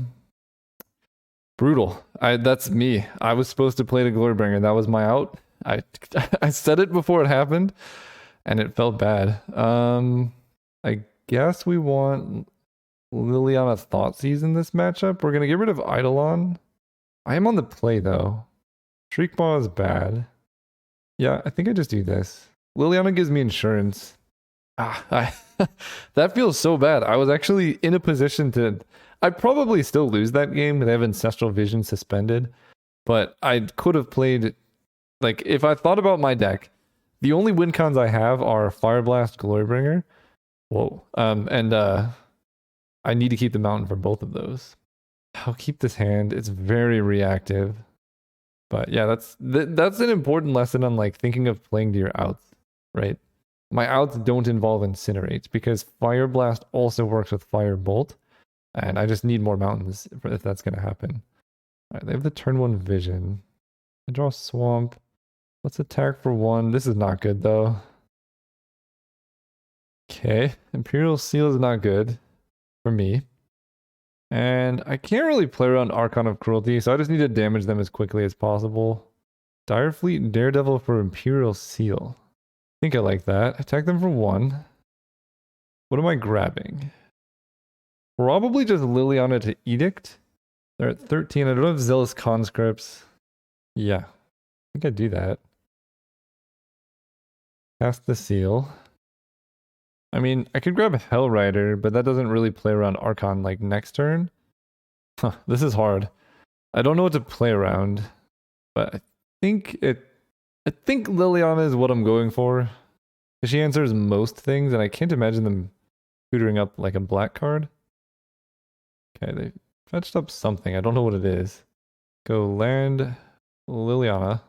Brutal. That's me. I was supposed to play the Glorybringer. That was my out. I said it before it happened, and it felt bad. I guess we want Liliana Thoughtseize in this matchup. We're gonna get rid of Eidolon. I am on the play though. Shriekmaw is bad. Yeah, I think I just do this. Liliana gives me insurance. That feels so bad. I was actually in a position to... I'd probably still lose that game. They have Ancestral Vision suspended. But I could have played... Like, if I thought about my deck, the only win cons I have are Fire Blast, Glorybringer. Whoa. I need to keep the mountain for both of those. I'll keep this hand. It's very reactive. But yeah, that's an important lesson on like thinking of playing to your outs, right? My outs don't involve Incinerate because Fire Blast also works with Firebolt, and I just need more mountains if that's going to happen. All right, they have the turn 1 vision. I draw Swamp. Let's attack for 1. This is not good though. Okay, Imperial Seal is not good for me. And I can't really play around Archon of Cruelty, so I just need to damage them as quickly as possible. Direfleet and Daredevil for Imperial Seal. I think I like that. Attack them for 1. What am I grabbing? Probably just Liliana to Edict. They're at 13. I don't have Zealous Conscripts. Yeah, I think I'd do that. Cast the Seal. I mean, I could grab Hellrider, but that doesn't really play around Archon like next turn. Huh, this is hard. I don't know what to play around, but I think Liliana is what I'm going for. She answers most things, and I can't imagine them tutoring up like a black card. Okay, they fetched up something. I don't know what it is. Go land Liliana.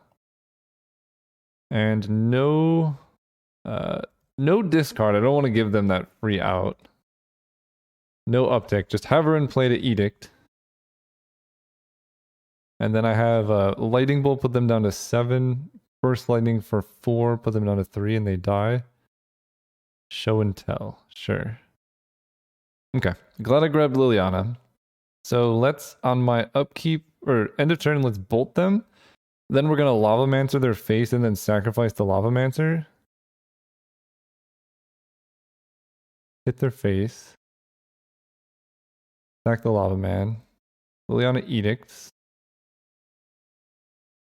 And no discard. I don't want to give them that free out. No uptick. Just have her in play to Edict. And then I have Lightning Bolt, put them down to 7. Burst Lightning for 4, put them down to 3, and they die. Show and Tell. Sure. Okay. Glad I grabbed Liliana. So let's, on my upkeep, or end of turn, let's bolt them. Then we're going to Lavamancer their face and then sacrifice the Lavamancer. Hit their face. Sack the Lava Man. Liliana Edicts.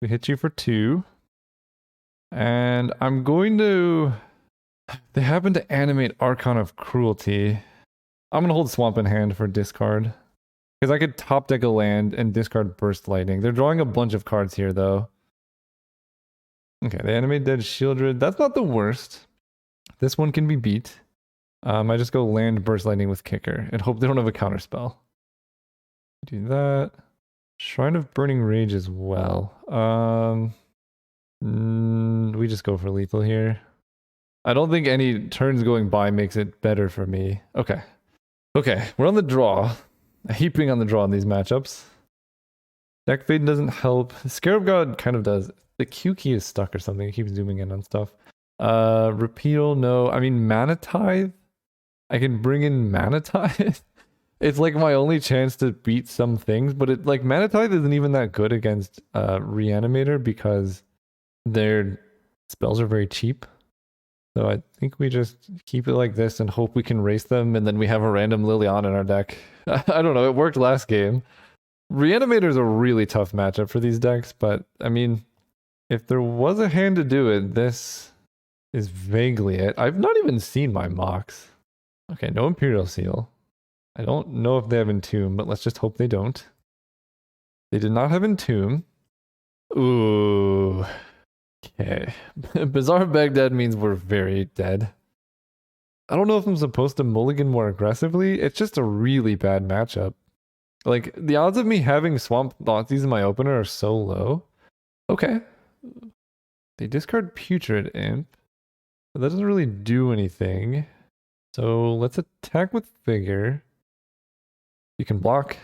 We hit you for 2. And I'm going to... They happen to animate Archon of Cruelty. I'm going to hold Swamp in hand for discard. Because I could top deck a land and discard Burst Lightning. They're drawing a bunch of cards here, though. Okay, they animate Dead Shieldred. That's not the worst. This one can be beat. I just go land Burst Lightning with Kicker and hope they don't have a counterspell. Do that. Shrine of Burning Rage as well. We just go for lethal here. I don't think any turns going by makes it better for me. Okay. Okay, we're on the draw. Heaping on the draw in these matchups. Deck Fade doesn't help. Scarab God kind of does. The Q key is stuck or something. It keeps zooming in on stuff. Repeal, no. I mean, Mana Tithe? I can bring in Mana Tithe. It's like my only chance to beat some things, but it like Mana Tithe isn't even that good against Reanimator because their spells are very cheap. So I think we just keep it like this and hope we can race them, and then we have a random Liliana in our deck. I don't know, it worked last game. Reanimator is a really tough matchup for these decks, but I mean, if there was a hand to do it, this is vaguely it. I've not even seen my mocks. Okay, no Imperial Seal. I don't know if they have Entomb, but let's just hope they don't. They did not have Entomb. Ooh. Okay. Bazaar of Baghdad means we're very dead. I don't know if I'm supposed to mulligan more aggressively. It's just a really bad matchup. Like, the odds of me having Swamp Thoughtseize in my opener are so low. Okay. They discard Putrid Imp. But that doesn't really do anything. So let's attack with Figure. You can block.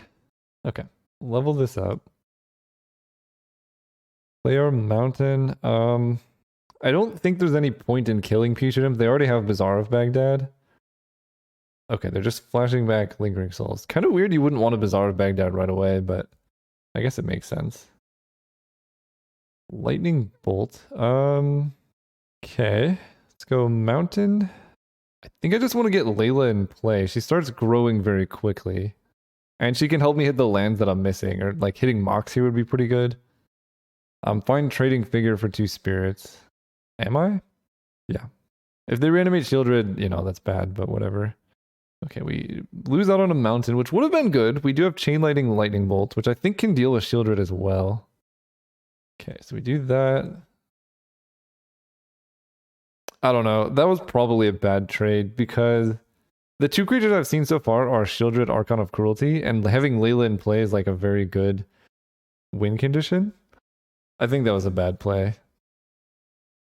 Okay. Level this up. Play our Mountain. I don't think there's any point in killing Putrid Imp. They already have Bazaar of Baghdad. Okay, they're just flashing back Lingering Souls. Kind of weird you wouldn't want a Bazaar of Baghdad right away, but I guess it makes sense. Lightning Bolt. Okay. Let's go Mountain. I think I just want to get Layla in play. She starts growing very quickly. And she can help me hit the lands that I'm missing. Or like hitting Mox here would be pretty good. I'm fine trading Figure for 2 spirits. Am I? Yeah. If they reanimate Shieldred, you know, that's bad, but whatever. Okay, we lose out on a Mountain, which would have been good. We do have Chain Lightning Bolt, which I think can deal with Shieldred as well. Okay, so we do that. I don't know. That was probably a bad trade because the 2 creatures I've seen so far are Shieldred, Archon of Cruelty, and having Layla in play is like a very good win condition. I think that was a bad play.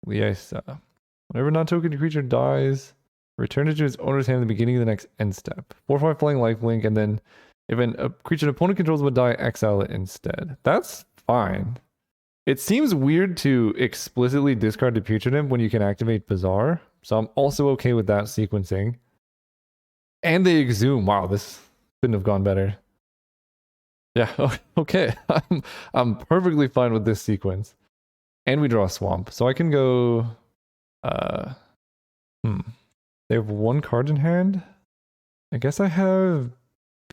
Liesa. Whenever non-token creature dies, return it to its owner's hand at the beginning of the next end step. 4/5 flying lifelink, and then if a creature an opponent controls would die, exile it instead. That's fine. It seems weird to explicitly discard the Putrid Imp when you can activate Bazaar, so I'm also okay with that sequencing. And they exhume. Wow, this couldn't have gone better. Yeah, okay. I'm perfectly fine with this sequence. And we draw a Swamp. So I can go... They have 1 card in hand. I guess I have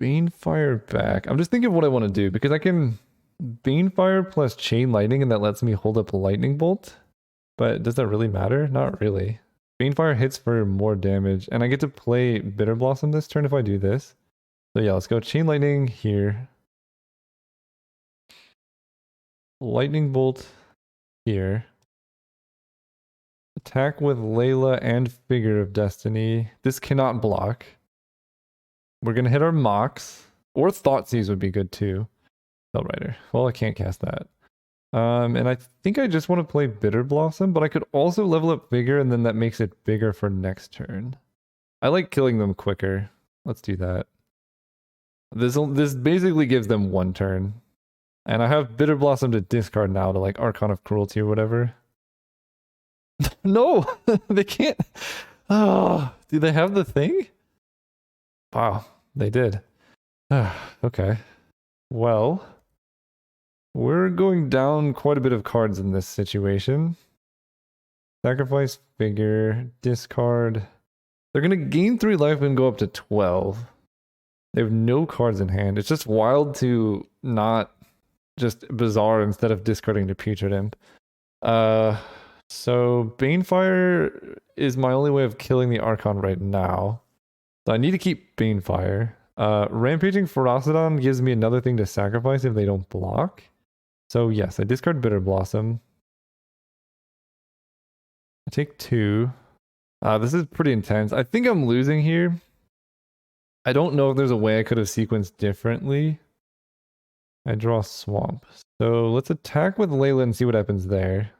Banefire back. I'm just thinking of what I want to do, because I can Banefire plus Chain Lightning, and that lets me hold up a Lightning Bolt. But does that really matter? Not really. Banefire hits for more damage, and I get to play Bitter Blossom this turn if I do this. So yeah, let's go Chain Lightning here. Lightning Bolt here. Attack with Layla and Figure of Destiny. This cannot block. We're going to hit our Mox. Or Thoughtseize would be good too. Spellwriter. Well, I can't cast that. And I think I just want to play Bitter Blossom, but I could also level up Figure, and then that makes it bigger for next turn. I like killing them quicker. Let's do that. This basically gives them 1 turn. And I have Bitter Blossom to discard now to like Archon of Cruelty or whatever. No, they can't. Oh, do they have the thing? Wow, they did. Okay. Well, we're going down quite a bit of cards in this situation. Sacrifice Figure, discard. They're going to gain 3 life and go up to 12. They have no cards in hand. It's just wild to not just Bazaar instead of discarding the Putrid Imp. So Banefire is my only way of killing the Archon right now. So I need to keep Banefire. Rampaging Ferocidon gives me another thing to sacrifice if they don't block. So yes, I discard Bitter Blossom. I take 2. This is pretty intense. I think I'm losing here. I don't know if there's a way I could have sequenced differently. I draw Swamp. So let's attack with Layla and see what happens there.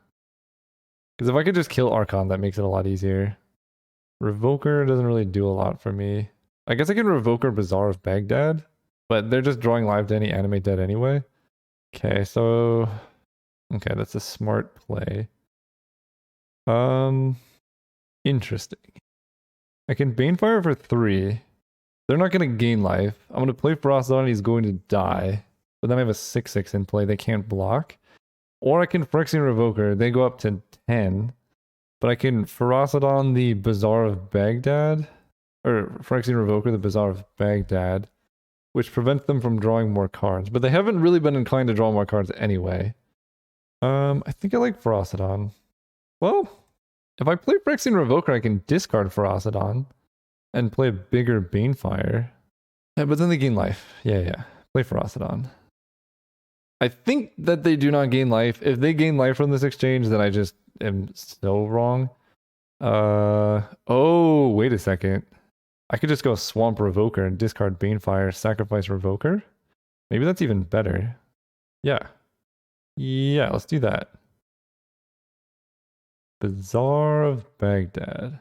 Because if I could just kill Archon, that makes it a lot easier. Revoker doesn't really do a lot for me. I guess I can Revoker Bazaar of Baghdad, but they're just drawing live to any Animate Dead anyway. Okay, so... Okay, that's a smart play. Interesting. I can Banefire for 3. They're not going to gain life. I'm going to play Ferocidon, he's going to die. But then I have a 6/6 in play, they can't block. Or I can Phyrexian Revoker, they go up to 10. But I can Ferocidon the Bazaar of Baghdad. Or Phyrexian Revoker the Bazaar of Baghdad. Which prevents them from drawing more cards. But they haven't really been inclined to draw more cards anyway. I think I like Ferocidon. Well, if I play Phyrexian Revoker, I can discard Ferocidon. And play a bigger Banefire. Yeah, but then they gain life. Yeah. Play Ferocidon. I think that they do not gain life. If they gain life from this exchange, then I just am so wrong. Oh, wait a second. I could just go Swamp Revoker and discard Banefire, sacrifice Revoker. Maybe that's even better. Yeah. Yeah, let's do that. Bazaar of Baghdad.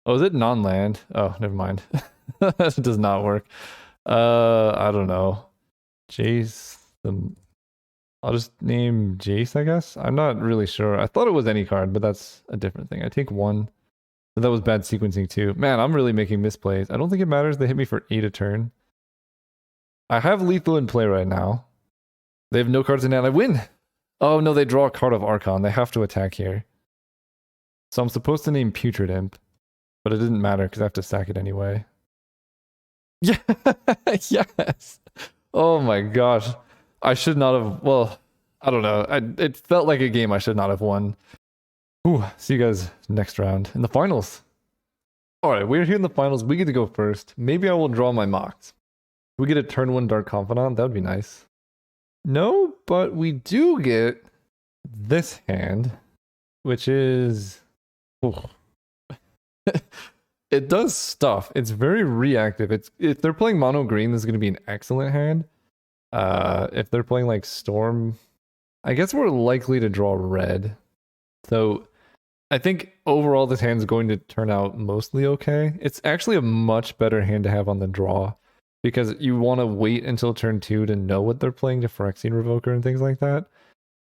Oh, is it non-land? Oh, never mind. That does not work. I don't know. Jace the... I'll just name Jace, I guess. I'm not really sure. I thought it was any card, but that's a different thing. I take one. But that was bad sequencing too. Man, I'm really making misplays. I don't think it matters. They hit me for 8 a turn. I have lethal in play right now. They have no cards in hand. I win! Oh no, they draw a card of Archon. They have to attack here. So I'm supposed to name Putrid Imp. But it didn't matter because I have to sack it anyway. Yeah, yes. Oh my gosh. I should not have, well, I don't know. It felt like a game I should not have won. Ooh, see you guys next round in the finals. All right, we're here in the finals. We get to go first. Maybe I will draw my mocks. We get a turn 1 Dark Confidant. That would be nice. No, but we do get this hand, which is... It does stuff. It's very reactive. If they're playing mono green, this is going to be an excellent hand. If they're playing like Storm, I guess we're likely to draw red. So I think overall this hand's going to turn out mostly okay. It's actually a much better hand to have on the draw because you want to wait until turn 2 to know what they're playing to Phyrexian Revoker and things like that.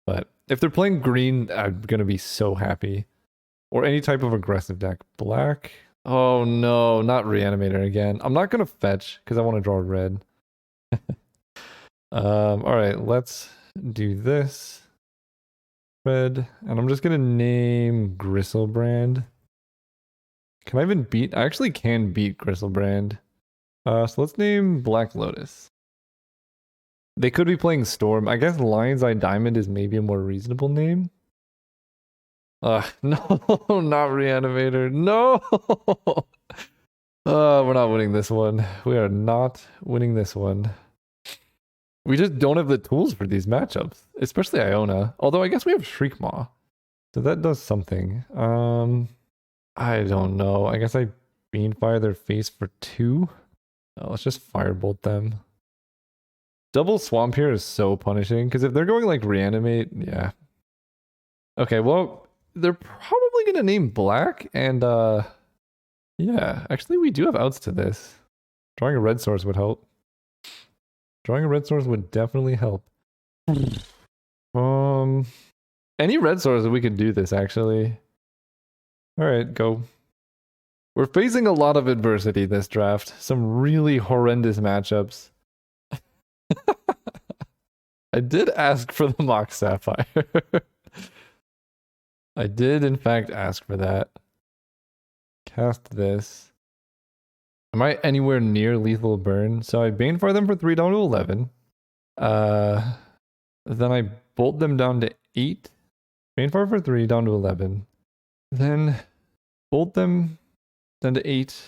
But if they're playing green, I'm going to be so happy. Or any type of aggressive deck. Black. Oh no, not Reanimator again. I'm not going to fetch because I want to draw red. All right, let's do this. Red, and I'm just gonna name Gristlebrand. Can I even beat? I actually can beat Gristlebrand. So let's name Black Lotus. They could be playing Storm. I guess Lion's Eye Diamond is maybe a more reasonable name. No, not Reanimator. No! We're not winning this one. We are not winning this one. We just don't have the tools for these matchups, especially Iona. Although I guess we have Shriekmaw. So that does something. I don't know. I guess I Beanfire their face for 2. Oh, let's just Firebolt them. Double Swamp here is so punishing, because if they're going like Reanimate, yeah. Okay, well, they're probably going to name Black, and yeah, actually we do have outs to this. Drawing a red source would help. Drawing a red source would definitely help. Any red source we could do this, actually. Alright, go. We're facing a lot of adversity this draft. Some really horrendous matchups. I did ask for the Mox Sapphire. I did, in fact, ask for that. Cast this. Am I anywhere near lethal burn? So I Banefire them for 3 down to 11. Then I bolt them down to 8. Banefire for 3 down to 11. Then bolt them down to 8.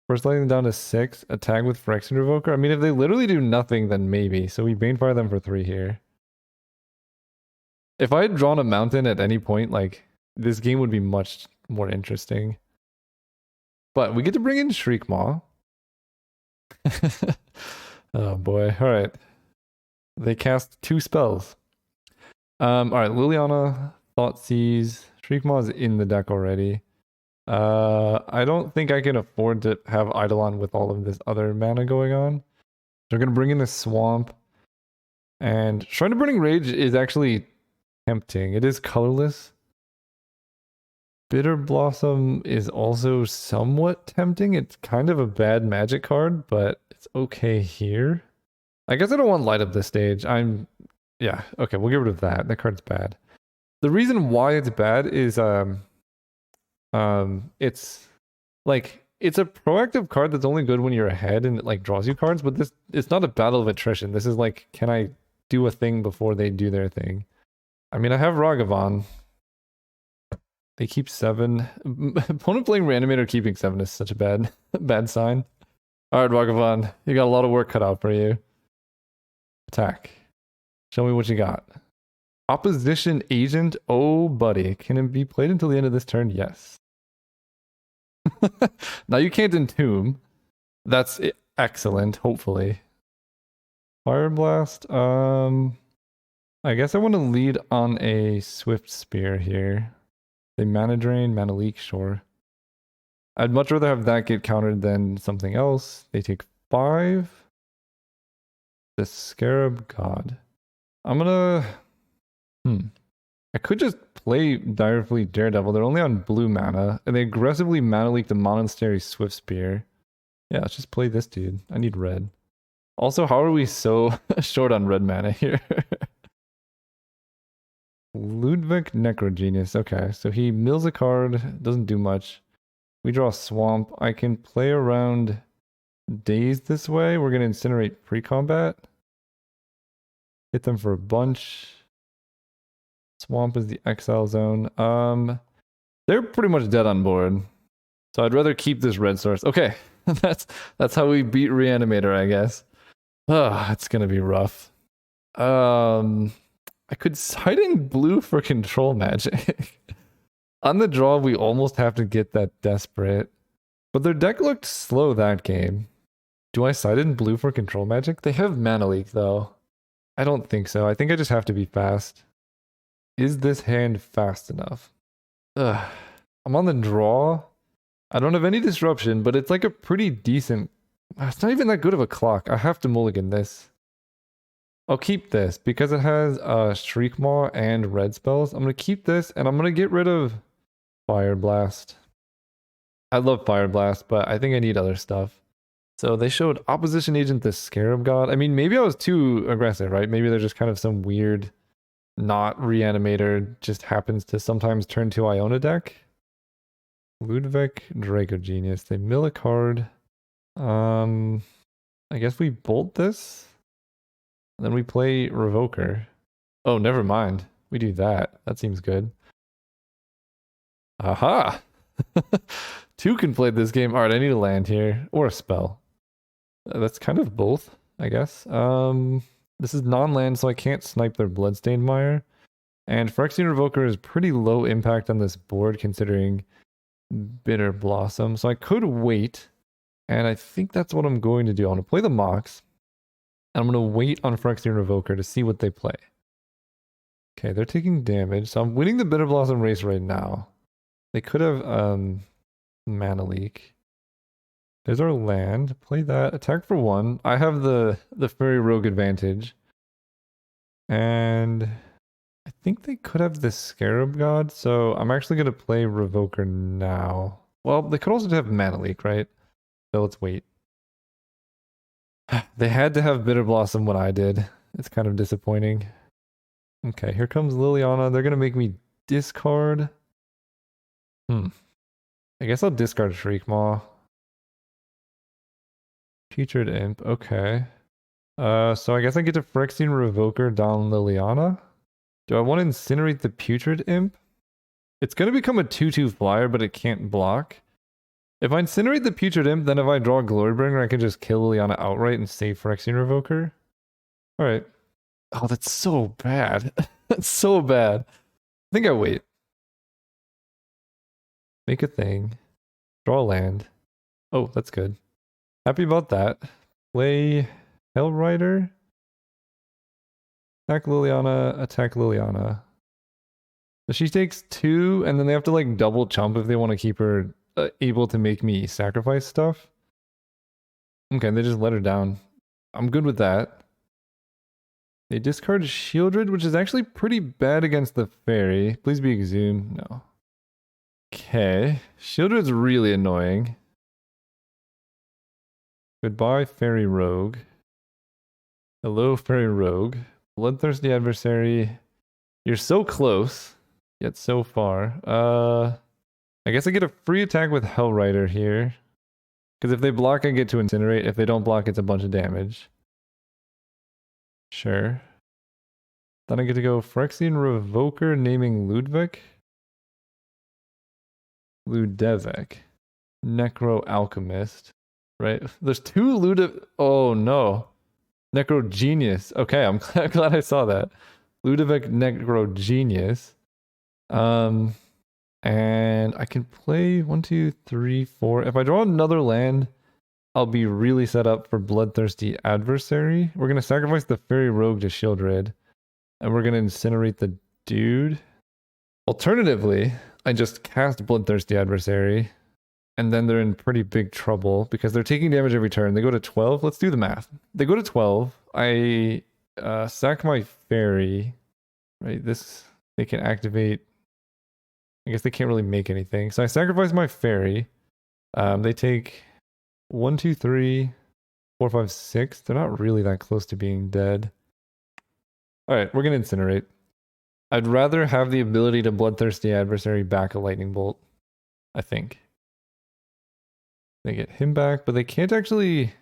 First letting them down to 6. Attack with Phyrexian Revoker. I mean, if they literally do nothing, then maybe. So we Banefire them for 3 here. If I had drawn a mountain at any point, like, this game would be much more interesting. But we get to bring in Shriekmaw. Oh boy. Alright. They cast 2 spells. Alright, Liliana, Thoughtseize. Shriekmaw is in the deck already. I don't think I can afford to have Eidolon with all of this other mana going on. They're going to bring in a Swamp. And Shrine of Burning Rage is actually tempting. It is colorless. Bitter Blossom is also somewhat tempting. It's kind of a bad magic card, but it's okay here. I guess I don't want Light Up this stage. Yeah, okay, we'll get rid of that. That card's bad. The reason why it's bad is it's like it's a proactive card that's only good when you're ahead and it like draws you cards, but it's not a battle of attrition. This is like, can I do a thing before they do their thing? I mean, I have Ragavan. They keep 7. Opponent playing Reanimator keeping 7 is such a bad sign. Alright, Vagabond. You got a lot of work cut out for you. Attack. Show me what you got. Opposition agent. Oh, buddy. Can it be played until the end of this turn? Yes. Now you can't entomb. That's excellent, hopefully. Fire Blast. I guess I want to lead on a Swift Spear here. They mana drain, mana leak, sure. I'd much rather have that get countered than something else. They take 5. The Scarab God. I'm gonna... I could just play Dire Fleet Daredevil. They're only on blue mana, and they aggressively mana leak the Monastery Swift Spear. Yeah, let's just play this dude. I need red. Also, how are we so short on red mana here? Ludwig Necrogenius. Okay, so he mills a card, doesn't do much. We draw a swamp. I can play around Daze this way. We're going to incinerate pre-combat. Hit them for a bunch. Swamp is the exile zone. They're pretty much dead on board. So I'd rather keep this red source. Okay, that's how we beat Reanimator, I guess. Oh, it's gonna be rough. I could side in blue for control magic. On the draw, we almost have to get that desperate. But their deck looked slow that game. Do I side in blue for control magic? They have mana leak though. I don't think so. I think I just have to be fast. Is this hand fast enough? Ugh. I'm on the draw. I don't have any disruption, but it's like a pretty decent... It's not even that good of a clock. I have to mulligan this. I'll keep this because it has Shriekmaw and red spells. I'm going to keep this and I'm going to get rid of Fire Blast. I love Fire Blast, but I think I need other stuff. So they showed Opposition Agent the Scarab God. I mean, maybe I was too aggressive, right? Maybe they're just kind of some weird not Reanimator just happens to sometimes turn to Iona deck. Ludwig Draco Genius. They mill a card. I guess we bolt this. And then we play Revoker. Oh, never mind. We do that. That seems good. Aha! 2 can play this game. Alright, I need a land here. Or a spell. That's kind of both, I guess. This is non-land, so I can't snipe their Bloodstained Mire. And Phyrexian Revoker is pretty low impact on this board, considering Bitter Blossom. So I could wait. And I think that's what I'm going to do. I'm going to play the Mox. And I'm going to wait on Phyrexian Revoker to see what they play. Okay, they're taking damage. So I'm winning the Bitter Blossom race right now. They could have mana leak. There's our land. Play that. Attack for 1. I have the Fairy Rogue advantage. And I think they could have the Scarab God. So I'm actually going to play Revoker now. Well, they could also have mana leak, right? So let's wait. They had to have Bitter Blossom when I did. It's kind of disappointing. Okay, here comes Liliana. They're going to make me discard. I guess I'll discard Shriekmaw. Putrid Imp. Okay. So I guess I get to Phyrexian Revoker down Liliana. Do I want to incinerate the Putrid Imp? It's going to become a 2/2 flyer, but it can't block. If I incinerate the Putrid Imp, then if I draw Glorybringer, I can just kill Liliana outright and save Phyrexian Revoker. Alright. Oh, that's so bad. That's so bad. I think I wait. Make a thing. Draw a land. Oh, that's good. Happy about that. Play Hellrider. Attack Liliana. Attack Liliana. So she takes 2, and then they have to like double chump if they want to keep her able to make me sacrifice stuff. Okay, they just let her down. I'm good with that. They discard Shieldred, which is actually pretty bad against the fairy. Please be exhumed. No. Okay. Shieldred's really annoying. Goodbye, Fairy Rogue. Hello, Fairy Rogue. Bloodthirsty Adversary. You're so close, yet so far. I guess I get a free attack with Hellrider here. Because if they block, I get to Incinerate. If they don't block, it's a bunch of damage. Sure. Then I get to go Phyrexian Revoker, naming Ludwig. Ludevik. Necro Alchemist. right? There's two Ludiv. Oh no, Necro Genius. Okay, I'm glad I saw that. Ludovic Necro Genius. Um, and I can play 1, 2, 3, 4. If I draw another land, I'll be really set up for Bloodthirsty Adversary. We're gonna sacrifice the Fairy Rogue to Shieldred, and we're gonna incinerate the dude. Alternatively, I just cast Bloodthirsty Adversary, and then they're in pretty big trouble because they're taking damage every turn. They go to 12. Let's do the math. They go to 12. I sack my Fairy, right? This, they can activate. I guess they can't really make anything. So I sacrifice my Fairy. They take 1, 2, 3, 4, 5, 6. They're not really that close to being dead. All right, we're going to incinerate. I'd rather have the ability to Bloodthirsty Adversary back a Lightning Bolt, I think. They get him back, but they can't actually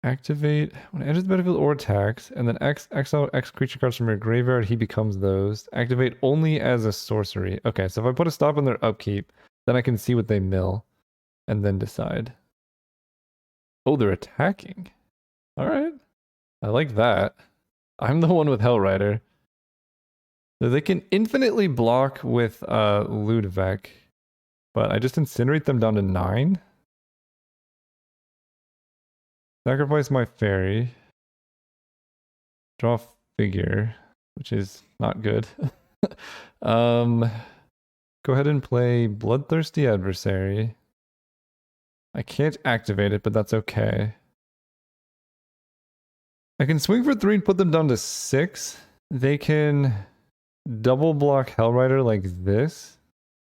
activate when it enters the battlefield or attacks, and then exile X creature cards from your graveyard, he becomes those. Activate only as a sorcery. Okay, so if I put a stop on their upkeep, then I can see what they mill, and then decide. Oh, they're attacking. Alright. I like that. I'm the one with Hellrider. So they can infinitely block with Ludovic, but I just incinerate them down to 9. Sacrifice my Fairy. Draw a figure, which is not good. Go ahead and play Bloodthirsty Adversary. I can't activate it, but that's okay. I can swing for 3 and put them down to 6. They can double block Hellrider like this.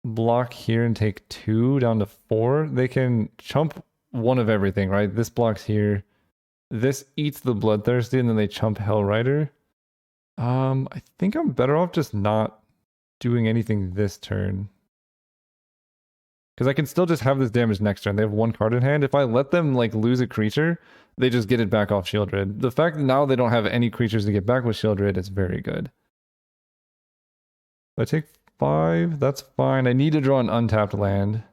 Block here and take 2 down to 4. They can chump one of everything, right? This blocks here. This eats the Bloodthirsty, and then they chump Hellrider. I think I'm better off just not doing anything this turn. Because I can still just have this damage next turn. They have 1 card in hand. If I let them like lose a creature, they just get it back off Shieldred. The fact that now they don't have any creatures to get back with Shieldred is very good. I take 5. That's fine. I need to draw an untapped land.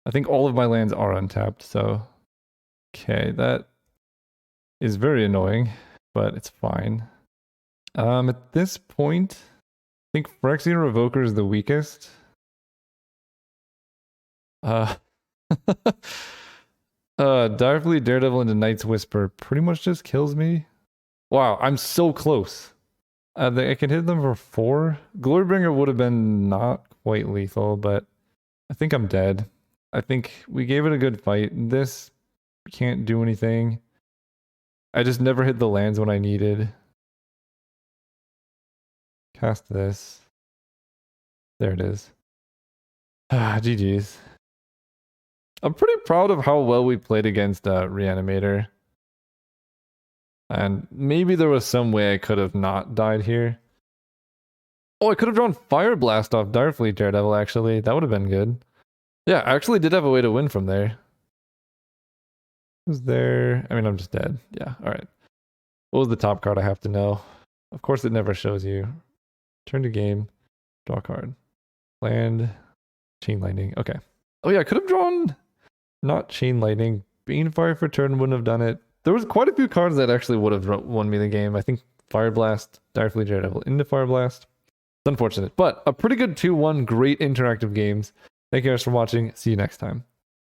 I think all of my lands are untapped, so... Okay, that is very annoying, but it's fine. At this point, I think Phyrexian Revoker is the weakest. Direfleet, Daredevil, into Night's Whisper pretty much just kills me. Wow, I'm so close. I can hit them for 4. Glorybringer would have been not quite lethal, but I think I'm dead. I think we gave it a good fight. This can't do anything. I just never hit the lands when I needed. Cast this. There it is. GG's. I'm pretty proud of how well we played against Reanimator. And maybe there was some way I could have not died here. Oh, I could have drawn Fire Blast off Direfleet Daredevil, actually. That would have been good. Yeah, I actually did have a way to win from there. Who's there? I mean, I'm just dead. Yeah, alright. What was the top card I have to know? Of course it never shows you. Turn to game. Draw a card. Land. Chain Lightning. Okay. Oh yeah, I could have drawn... Not Chain Lightning. Banefire for turn wouldn't have done it. There was quite a few cards that actually would have won me the game. I think Fire Blast, Direfleet Daredevil into Fire Blast. It's unfortunate, but a pretty good 2-1. Great interactive games. Thank you guys for watching. See you next time.